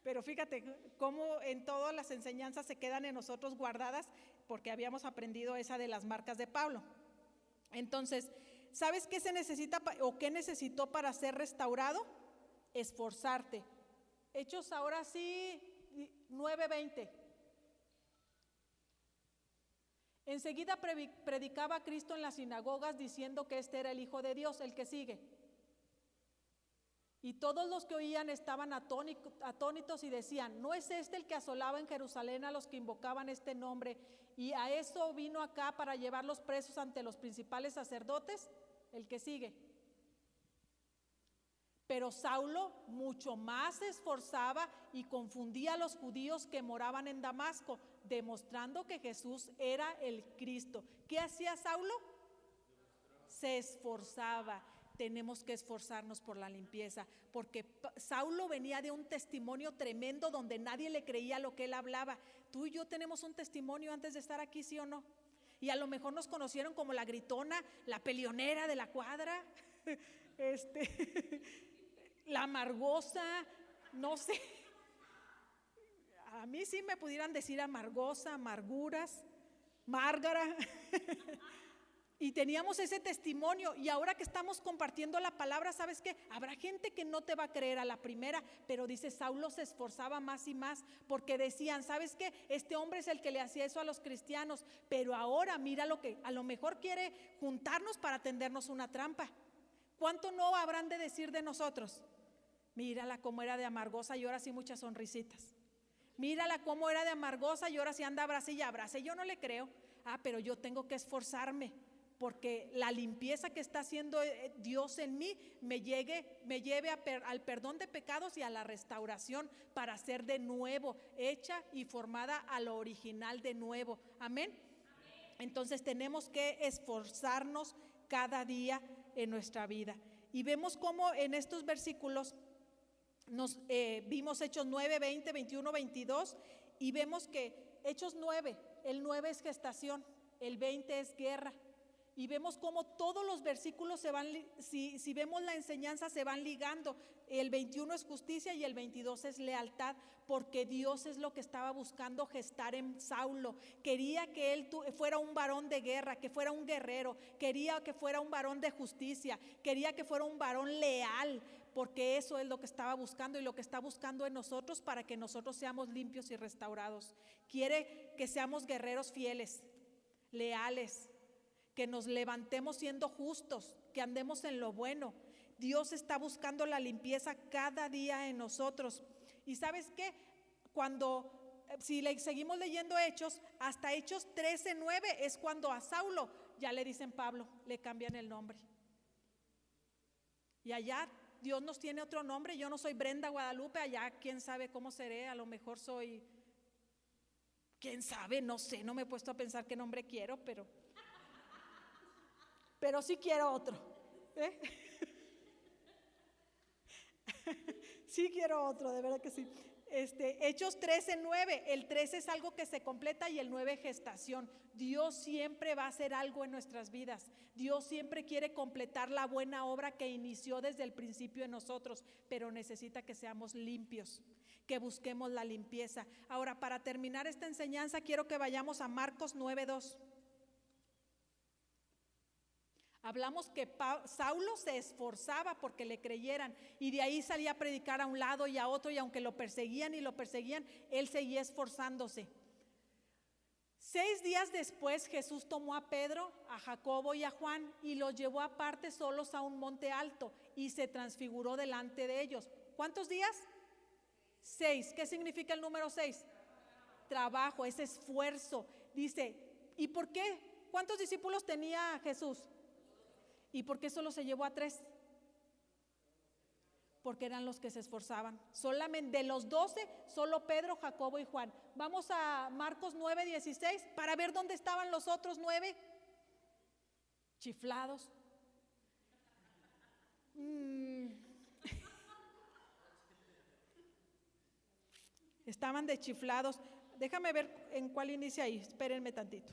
Pero fíjate cómo en todas las enseñanzas se quedan en nosotros guardadas porque habíamos aprendido esa de las marcas de Pablo. Entonces, ¿sabes qué se necesita o qué necesitó para ser restaurado? Esforzarte. Hechos ahora sí 9:20. Enseguida predicaba a Cristo en las sinagogas diciendo que este era el Hijo de Dios. El que sigue. Y todos los que oían estaban atónitos y decían, ¿no es este el que asolaba en Jerusalén a los que invocaban este nombre? Y a eso vino acá para llevarlos presos ante los principales sacerdotes. El que sigue. Pero Saulo mucho más se esforzaba y confundía a los judíos que moraban en Damasco, demostrando que Jesús era el Cristo. ¿Qué hacía Saulo? Se esforzaba. Tenemos que esforzarnos por la limpieza, porque Saulo venía de un testimonio tremendo donde nadie le creía lo que él hablaba. Tú y yo tenemos un testimonio antes de estar aquí, ¿sí o no? Y a lo mejor nos conocieron como la gritona, la peleonera de la cuadra, la amargosa, no sé. A mí sí me pudieran decir amargosa, amarguras, márgara. Y teníamos ese testimonio, y ahora que estamos compartiendo la palabra, ¿sabes qué? Habrá gente que no te va a creer a la primera, pero dice, Saulo se esforzaba más y más, porque decían, ¿sabes qué? Este hombre es el que le hacía eso a los cristianos, pero ahora mira lo que, a lo mejor quiere juntarnos para tendernos una trampa. ¿Cuánto no habrán de decir de nosotros? Mírala cómo era de amargosa y ahora sí muchas sonrisitas. Mírala cómo era de amargosa y ahora sí anda abrace y abrace. Yo no le creo. Pero yo tengo que esforzarme. porque la limpieza que está haciendo Dios en mí me lleve al perdón de pecados y a la restauración para ser de nuevo, hecha y formada a lo original de nuevo. Amén. Entonces tenemos que esforzarnos cada día en nuestra vida. Y vemos cómo en estos versículos vimos Hechos 9, 20, 21, 22, y vemos que Hechos 9, el 9 es gestación, el 20 es guerra. Y vemos cómo todos los versículos se van, si vemos la enseñanza, se van ligando. El 21 es justicia y el 22 es lealtad, porque Dios es lo que estaba buscando gestar en Saulo. Quería que él fuera un varón de guerra, que fuera un guerrero, quería que fuera un varón de justicia, quería que fuera un varón leal, porque eso es lo que estaba buscando y lo que está buscando en nosotros para que nosotros seamos limpios y restaurados. Quiere que seamos guerreros fieles, leales, que nos levantemos siendo justos, que andemos en lo bueno. Dios está buscando la limpieza cada día en nosotros. Y ¿sabes qué? Si seguimos leyendo Hechos, hasta Hechos 13:9 es cuando a Saulo ya le dicen Pablo, le cambian el nombre. Y allá Dios nos tiene otro nombre. Yo no soy Brenda Guadalupe, allá quién sabe cómo seré, a lo mejor soy, quién sabe, no sé, no me he puesto a pensar qué nombre quiero, pero sí quiero otro, ¿eh? Sí quiero otro, de verdad que sí. Hechos 13:9, el 13 es algo que se completa y el 9 gestación. Dios siempre va a hacer algo en nuestras vidas. Dios siempre quiere completar la buena obra que inició desde el principio en nosotros, pero necesita que seamos limpios, que busquemos la limpieza. Ahora, para terminar esta enseñanza, quiero que vayamos a Marcos 9:2. Hablamos que Saulo se esforzaba porque le creyeran, y de ahí salía a predicar a un lado y a otro, y aunque lo perseguían, él seguía esforzándose. 6 días después, Jesús tomó a Pedro, a Jacobo y a Juan y los llevó aparte solos a un monte alto y se transfiguró delante de ellos. ¿Cuántos días? 6. ¿Qué significa el número 6? Trabajo, es esfuerzo. Dice, ¿y por qué? ¿Cuántos discípulos tenía Jesús? ¿Y por qué solo se llevó a 3? Porque eran los que se esforzaban. Solamente de los 12, solo Pedro, Jacobo y Juan. Vamos a Marcos 9:16 para ver dónde estaban los otros 9. Chiflados. Estaban de chiflados. Déjame ver en cuál inicia ahí. Espérenme tantito.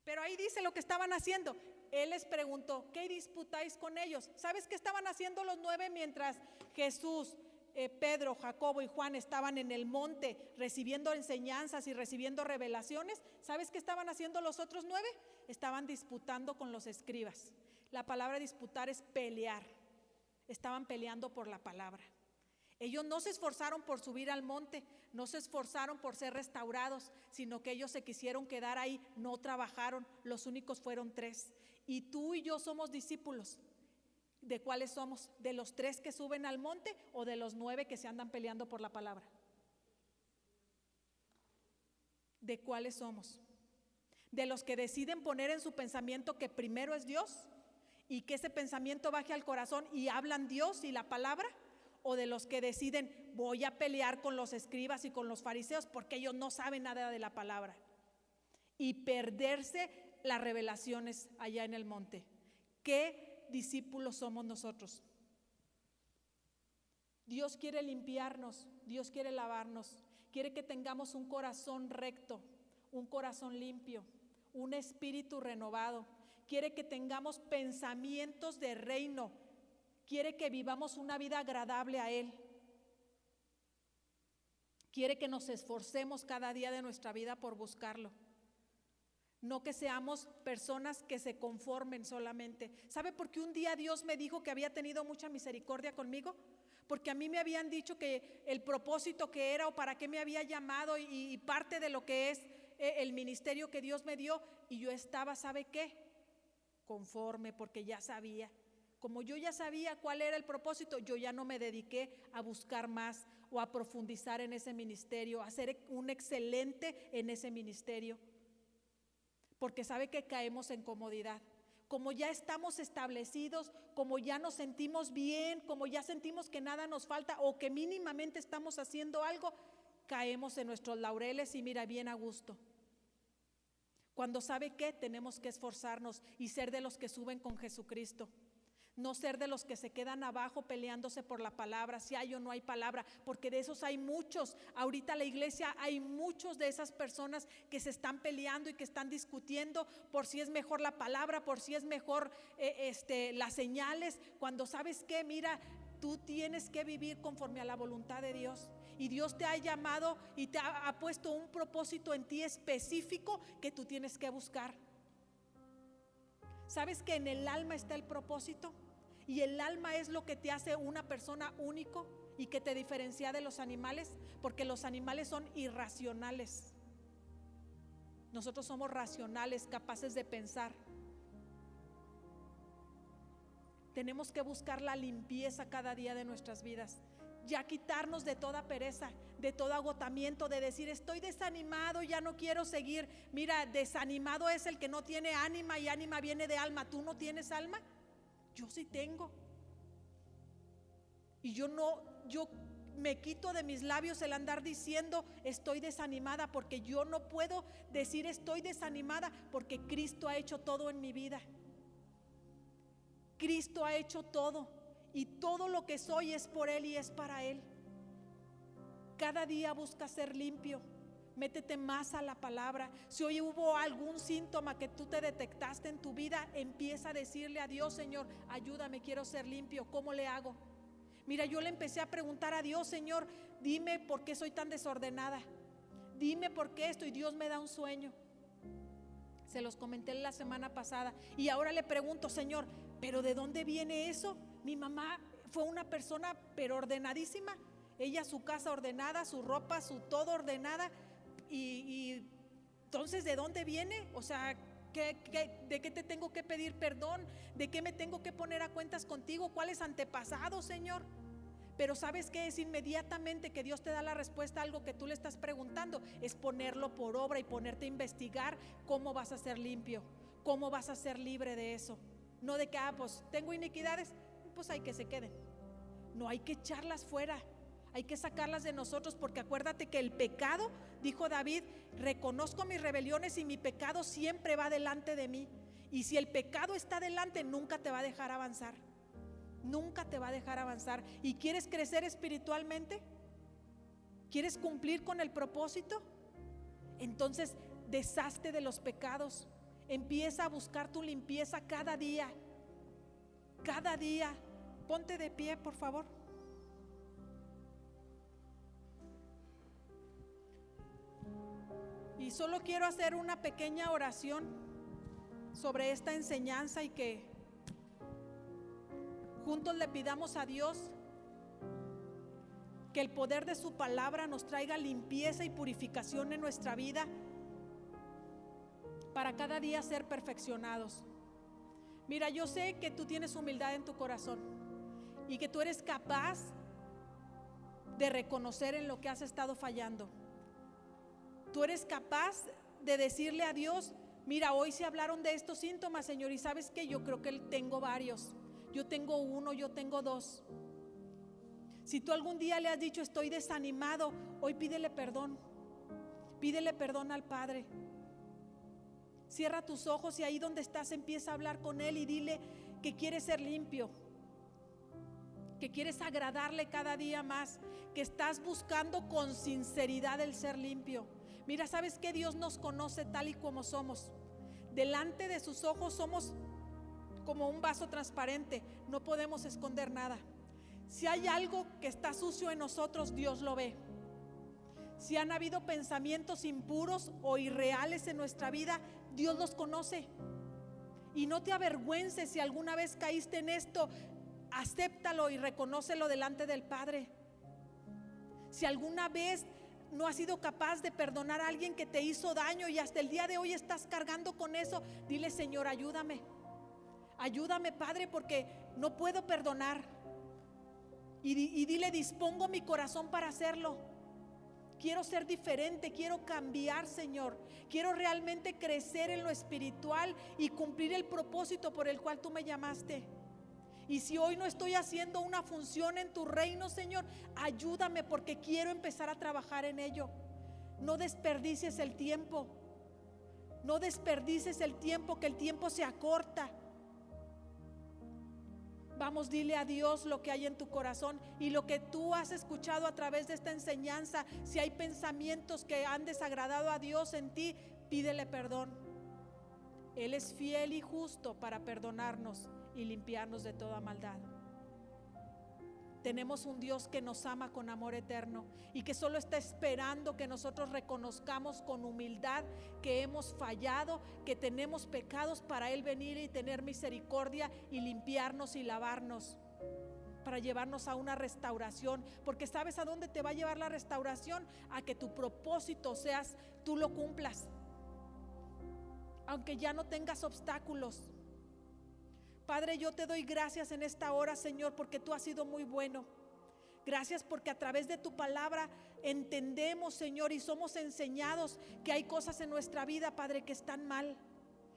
Pero ahí dice lo que estaban haciendo. Él les preguntó, ¿qué disputáis con ellos? ¿Sabes qué estaban haciendo los 9 mientras Jesús, Pedro, Jacobo y Juan estaban en el monte recibiendo enseñanzas y recibiendo revelaciones? ¿Sabes qué estaban haciendo los otros 9? Estaban disputando con los escribas. La palabra disputar es pelear. Estaban peleando por la palabra. Ellos no se esforzaron por subir al monte, no se esforzaron por ser restaurados, sino que ellos se quisieron quedar ahí, no trabajaron. Los únicos fueron 3. Y tú y yo somos discípulos. ¿De cuáles somos? ¿De los 3 que suben al monte o de los 9 que se andan peleando por la palabra? ¿De cuáles somos? ¿De los que deciden poner en su pensamiento que primero es Dios y que ese pensamiento baje al corazón y hablan Dios y la palabra? ¿O de los que deciden, voy a pelear con los escribas y con los fariseos porque ellos no saben nada de la palabra? Y perderse las revelaciones allá en el monte. ¿Qué discípulos somos nosotros? Dios quiere limpiarnos, Dios quiere lavarnos, quiere que tengamos un corazón recto, un corazón limpio, un espíritu renovado. Quiere que tengamos pensamientos de reino. Quiere que vivamos una vida agradable a Él. Quiere que nos esforcemos cada día de nuestra vida por buscarlo. No que seamos personas que se conformen solamente. ¿Sabe por qué un día Dios me dijo que había tenido mucha misericordia conmigo? Porque a mí me habían dicho que el propósito que era o para qué me había llamado y parte de lo que es el ministerio que Dios me dio. Y yo estaba, ¿sabe qué? Conforme, porque ya sabía. Como yo ya sabía cuál era el propósito, yo ya no me dediqué a buscar más o a profundizar en ese ministerio, a ser un excelente en ese ministerio. porque sabe que caemos en comodidad. Como ya estamos establecidos, como ya nos sentimos bien, como ya sentimos que nada nos falta o que mínimamente estamos haciendo algo, caemos en nuestros laureles y mira, bien a gusto. Cuando sabe que tenemos que esforzarnos y ser de los que suben con Jesucristo. No ser de los que se quedan abajo peleándose por la palabra, si hay o no hay palabra, porque de esos hay muchos. Ahorita en la iglesia hay muchos de esas personas que se están peleando y que están discutiendo por si es mejor la palabra, por si es mejor las señales. Cuando sabes que, mira, tú tienes que vivir conforme a la voluntad de Dios. Y Dios te ha llamado y te ha puesto un propósito en ti específico que tú tienes que buscar. ¿Sabes que en el alma está el propósito? Y el alma es lo que te hace una persona único y que te diferencia de los animales, porque los animales son irracionales. Nosotros somos racionales, capaces de pensar. Tenemos que buscar la limpieza cada día de nuestras vidas. Ya quitarnos de toda pereza, de todo agotamiento, de decir estoy desanimado, ya no quiero seguir. Mira, desanimado es el que no tiene ánima y ánima viene de alma. ¿Tú no tienes alma? Yo sí tengo. Y yo me quito de mis labios el andar diciendo estoy desanimada, porque yo no puedo decir estoy desanimada porque Cristo ha hecho todo en mi vida. Cristo ha hecho todo. Y todo lo que soy es por Él y es para Él. Cada día busca ser limpio. Métete más a la palabra. Si hoy hubo algún síntoma que tú te detectaste en tu vida, empieza a decirle a Dios: Señor, ayúdame, quiero ser limpio. ¿Cómo le hago? Mira, yo le empecé a preguntar a Dios: Señor, dime por qué soy tan desordenada. Dime por qué esto. Y Dios me da un sueño. Se los comenté la semana pasada. Y ahora le pregunto: Señor, ¿pero de dónde viene eso? Mi mamá fue una persona pero ordenadísima. Ella, su casa ordenada, su ropa, su todo ordenada. Y entonces, ¿de dónde viene? O sea, ¿de qué te tengo que pedir perdón? ¿De qué me tengo que poner a cuentas contigo? ¿Cuáles antepasados, Señor? Pero ¿sabes qué? Es inmediatamente que Dios te da la respuesta a algo que tú le estás preguntando. Es ponerlo por obra y ponerte a investigar cómo vas a ser limpio, cómo vas a ser libre de eso. No de que, pues tengo iniquidades, pues hay que se queden. No, hay que echarlas fuera. Hay que sacarlas de nosotros, porque acuérdate que el pecado, dijo David, reconozco mis rebeliones y mi pecado siempre va delante de mí. Y si el pecado está delante, nunca te va a dejar avanzar. Nunca te va a dejar avanzar. ¿Y quieres crecer espiritualmente? ¿Quieres cumplir con el propósito? Entonces, deshazte de los pecados. Empieza a buscar tu limpieza cada día. Cada día. Ponte de pie, por favor. Y solo quiero hacer una pequeña oración sobre esta enseñanza y que juntos le pidamos a Dios que el poder de su palabra nos traiga limpieza y purificación en nuestra vida para cada día ser perfeccionados. Mira, yo sé que tú tienes humildad en tu corazón y que tú eres capaz de reconocer en lo que has estado fallando. Tú eres capaz de decirle a Dios: mira, hoy se hablaron de estos síntomas, Señor, y sabes que yo creo que tengo varios. Yo tengo uno, yo tengo dos. Si tú algún día le has dicho estoy desanimado, hoy pídele perdón. Pídele perdón al Padre. Cierra tus ojos y ahí donde estás empieza a hablar con Él y dile que quieres ser limpio, que quieres agradarle cada día más, que estás buscando con sinceridad el ser limpio. Mira, ¿sabes qué? Dios nos conoce tal y como somos. Delante de sus ojos somos como un vaso transparente, no podemos esconder nada. Si hay algo que está sucio en nosotros, Dios lo ve. Si han habido pensamientos impuros o irreales en nuestra vida, Dios los conoce. Y no te avergüences si alguna vez caíste en esto, acéptalo y reconócelo delante del Padre. Si alguna vez no has sido capaz de perdonar a alguien que te hizo daño y hasta el día de hoy estás cargando con eso, dile: Señor, ayúdame. Ayúdame, Padre, porque no puedo perdonar. Y dile: dispongo mi corazón para hacerlo. quiero ser diferente, quiero cambiar, Señor. Quiero realmente crecer en lo espiritual y cumplir el propósito por el cual tú me llamaste. Y si hoy no estoy haciendo una función en tu reino, Señor, ayúdame porque quiero empezar a trabajar en ello. No desperdicies el tiempo. No desperdicies el tiempo, que el tiempo se acorta. Vamos, dile a Dios lo que hay en tu corazón y lo que tú has escuchado a través de esta enseñanza. Si hay pensamientos que han desagradado a Dios en ti, pídele perdón. Él es fiel y justo para perdonarnos y limpiarnos de toda maldad. Tenemos un Dios que nos ama con amor eterno y que solo está esperando que nosotros reconozcamos con humildad que hemos fallado, que tenemos pecados, para Él venir y tener misericordia y limpiarnos y lavarnos, para llevarnos a una restauración. Porque ¿sabes a dónde te va a llevar la restauración? A que tu propósito tú lo cumplas, aunque ya no tengas obstáculos. Padre, yo te doy gracias en esta hora, Señor, porque tú has sido muy bueno. Gracias porque a través de tu palabra entendemos, Señor, y somos enseñados que hay cosas en nuestra vida, Padre, que están mal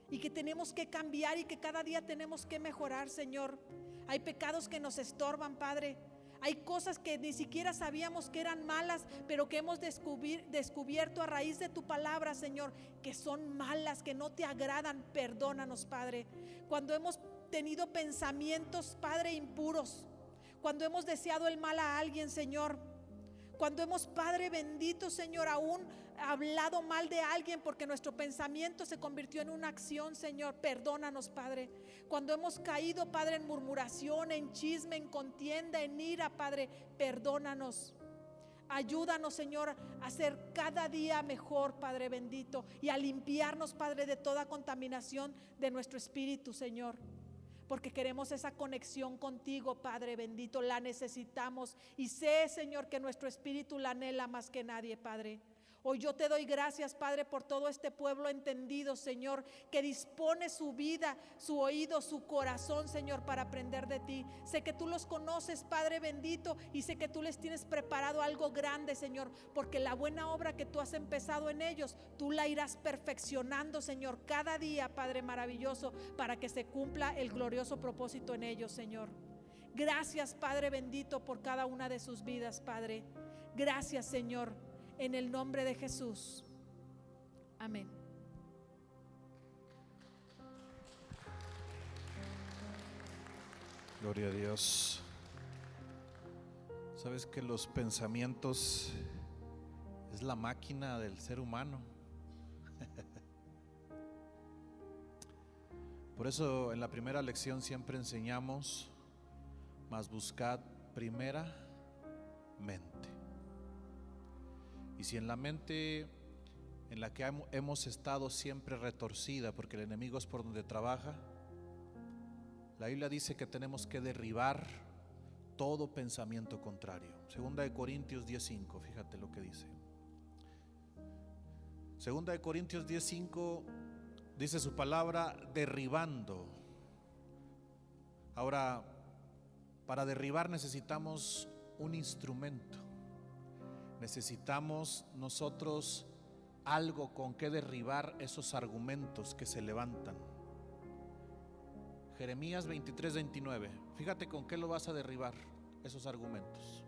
y que tenemos que cambiar y que cada día tenemos que mejorar, Señor. Hay pecados que nos estorban, Padre. Hay cosas que ni siquiera sabíamos que eran malas, pero que hemos descubierto a raíz de tu palabra, Señor, que son malas, que no te agradan. Perdónanos, Padre. Cuando hemos tenido pensamientos, Padre, impuros, cuando hemos deseado el mal a alguien, Señor, cuando hemos, Padre bendito, Señor, aún hablado mal de alguien porque nuestro pensamiento se convirtió en una acción, Señor, perdónanos, Padre. Cuando hemos caído, Padre, en murmuración, en chisme, en contienda, en ira, Padre, perdónanos. Ayúdanos, Señor, a ser cada día mejor, Padre bendito, y a limpiarnos, Padre, de toda contaminación de nuestro espíritu, Señor. Porque queremos esa conexión contigo, Padre bendito, la necesitamos. Y sé, Señor, que nuestro espíritu la anhela más que nadie, Padre. Hoy yo te doy gracias, Padre, por todo este pueblo entendido, Señor, que dispone su vida, su oído, su corazón, Señor, para aprender de ti. Sé que tú los conoces, Padre bendito, y sé que tú les tienes preparado algo grande, Señor, porque la buena obra que tú has empezado en ellos, tú la irás perfeccionando, Señor, cada día, Padre maravilloso, para que se cumpla el glorioso propósito en ellos, Señor. Gracias, Padre bendito, por cada una de sus vidas, Padre. Gracias, Señor. En el nombre de Jesús. Amén. Gloria a Dios. ¿Sabes que los pensamientos es la máquina del ser humano? Por eso en la primera lección siempre enseñamos: mas buscad primeramente. Y si en la mente en la que hemos estado siempre retorcida, porque el enemigo es por donde trabaja, la Biblia dice que tenemos que derribar todo pensamiento contrario. Segunda de Corintios 10:5, fíjate lo que dice. Segunda de Corintios 10:5 dice su palabra: derribando. Ahora, para derribar necesitamos un instrumento. Necesitamos nosotros algo con que derribar esos argumentos que se levantan. Jeremías 23:29. Fíjate con qué lo vas a derribar, esos argumentos,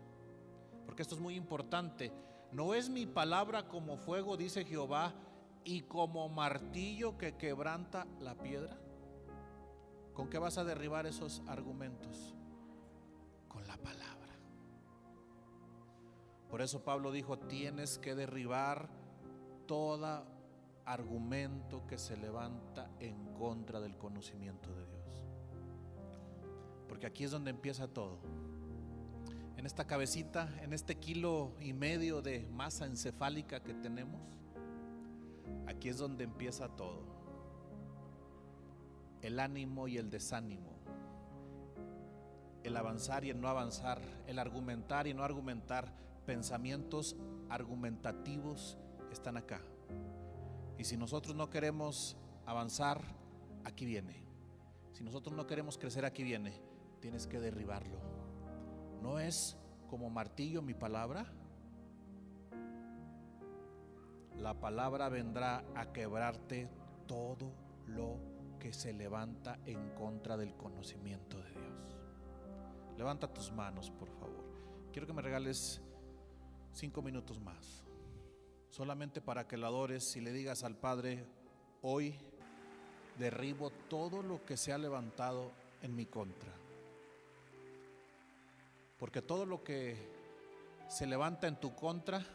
porque esto es muy importante. ¿No es mi palabra como fuego, dice Jehová, y como martillo que quebranta la piedra? ¿Con qué vas a derribar esos argumentos? Con la palabra. Por eso Pablo dijo: tienes que derribar todo argumento que se levanta en contra del conocimiento de Dios. Porque aquí es donde empieza todo. En esta cabecita, en este 1,5 kilos de masa encefálica que tenemos, aquí es donde empieza todo. El ánimo y el desánimo, el avanzar y el no avanzar, el argumentar y no argumentar. Pensamientos argumentativos están acá. Y si nosotros no queremos avanzar, aquí viene. Si nosotros no queremos crecer, aquí viene. Tienes que derribarlo. ¿No es como martillo mi palabra? la palabra vendrá a quebrarte todo lo que se levanta en contra del conocimiento de Dios. Levanta tus manos, por favor. Quiero que me regales 5 minutos más, solamente para que lo adores y le digas al Padre: hoy derribo todo lo que se ha levantado en mi contra, porque todo lo que se levanta en tu contra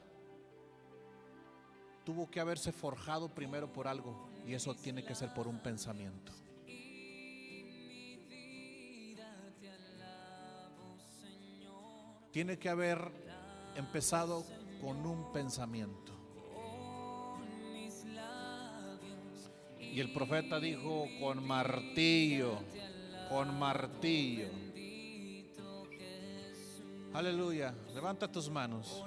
tuvo que haberse forjado primero por algo, y eso tiene que ser por un pensamiento. Tiene que haber empezado con un pensamiento. Y el profeta dijo: con martillo, con martillo. Aleluya. Levanta tus manos.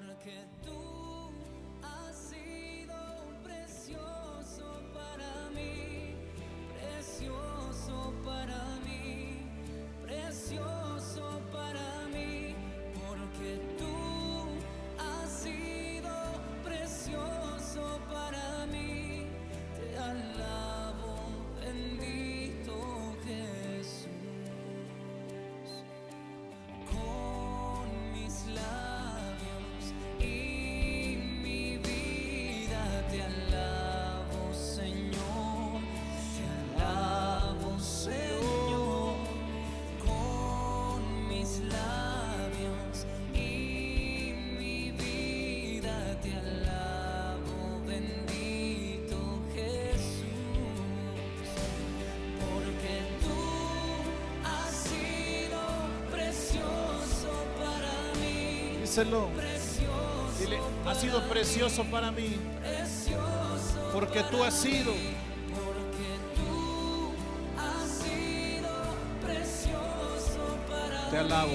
Díselo. Dile: ha sido precioso para mí, porque tú has sido. Te alabo.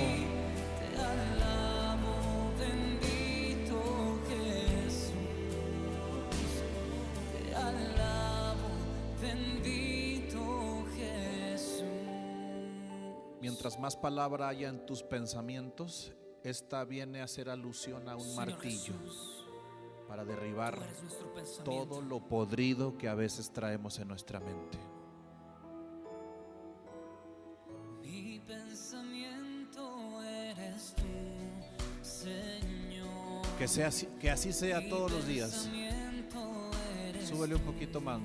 Bendito Jesús. Te alabo, bendito Jesús. Mientras más palabra haya en tus pensamientos, esta viene a hacer alusión a un martillo para derribar todo lo podrido que a veces traemos en nuestra mente. Mi pensamiento eres tú, Señor. Que así sea todos los días. Súbele un poquito más.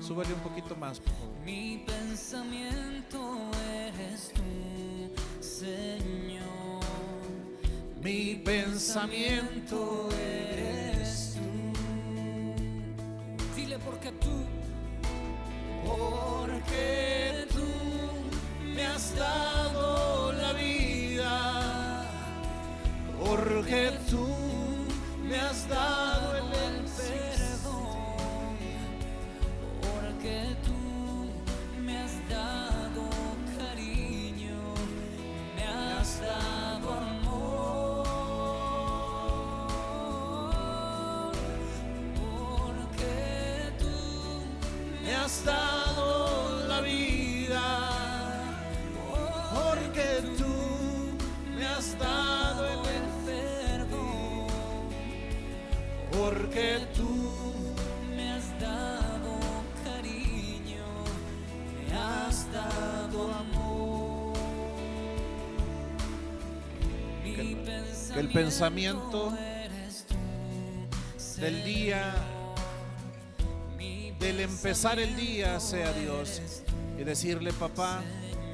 Súbele un poquito más, por favor. Mi pensamiento eres tú, Señor. Mi pensamiento eres tú. Dile: porque tú me has dado la vida, porque tú me has dado el perdón, porque tú me has dado cariño, me has dado amor, porque tú me has dado la vida, porque tú me has dado el perdón, porque tú me has dado cariño, me has dado amor. que el pensamiento del día, del empezar el día, sea Dios, y decirle: papá,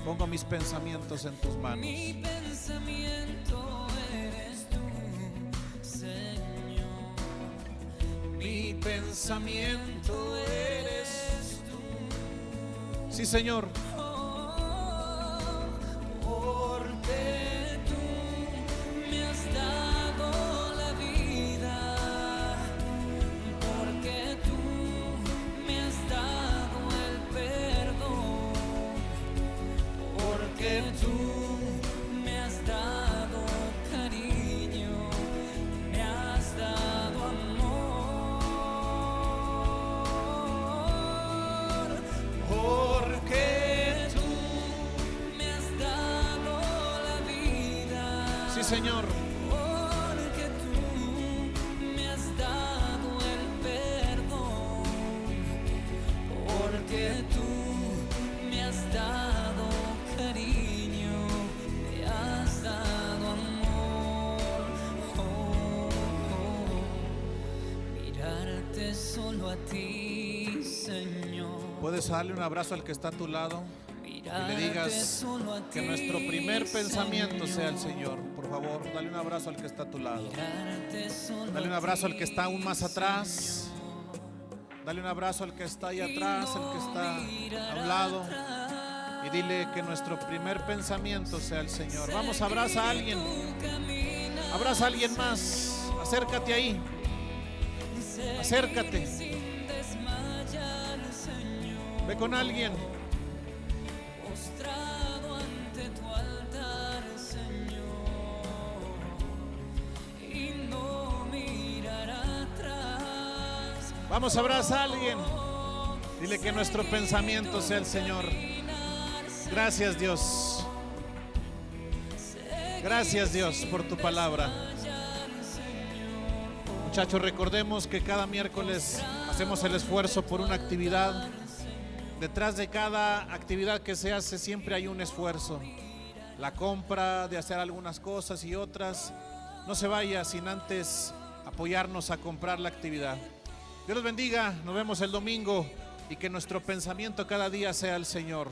pongo mis pensamientos en tus manos. Mi pensamiento eres tú, Señor. Mi pensamiento eres tú. Sí, Señor. Porque tú me has dado la vida, porque tú me has dado el perdón, porque tú me has dado cariño, me has dado amor, Porque tú. me has dado la vida. Sí, Señor. Porque tú me has dado mirarte solo a ti, Señor. Puedes darle un abrazo al que está a tu lado y le digas que nuestro primer pensamiento sea el Señor. Por favor, dale un abrazo al que está a tu lado. Dale un abrazo al que está aún más atrás. Dale un abrazo al que está ahí atrás, al que está a un lado. Y dile que nuestro primer pensamiento sea el Señor. Vamos, abraza a alguien. Abraza a alguien más. Acércate ahí. Acércate. Ve con alguien. Postrado ante tu altar, Señor, y no mirar atrás. Vamos, abraza a alguien. Dile que nuestro pensamiento sea el Señor. Gracias, Dios. Gracias, Dios, por tu palabra. Muchachos, recordemos que cada miércoles hacemos el esfuerzo por una actividad. Detrás de cada actividad que se hace siempre hay un esfuerzo. La compra de hacer algunas cosas y otras. No se vaya sin antes apoyarnos a comprar la actividad. Dios los bendiga, nos vemos el domingo y que nuestro pensamiento cada día sea el Señor.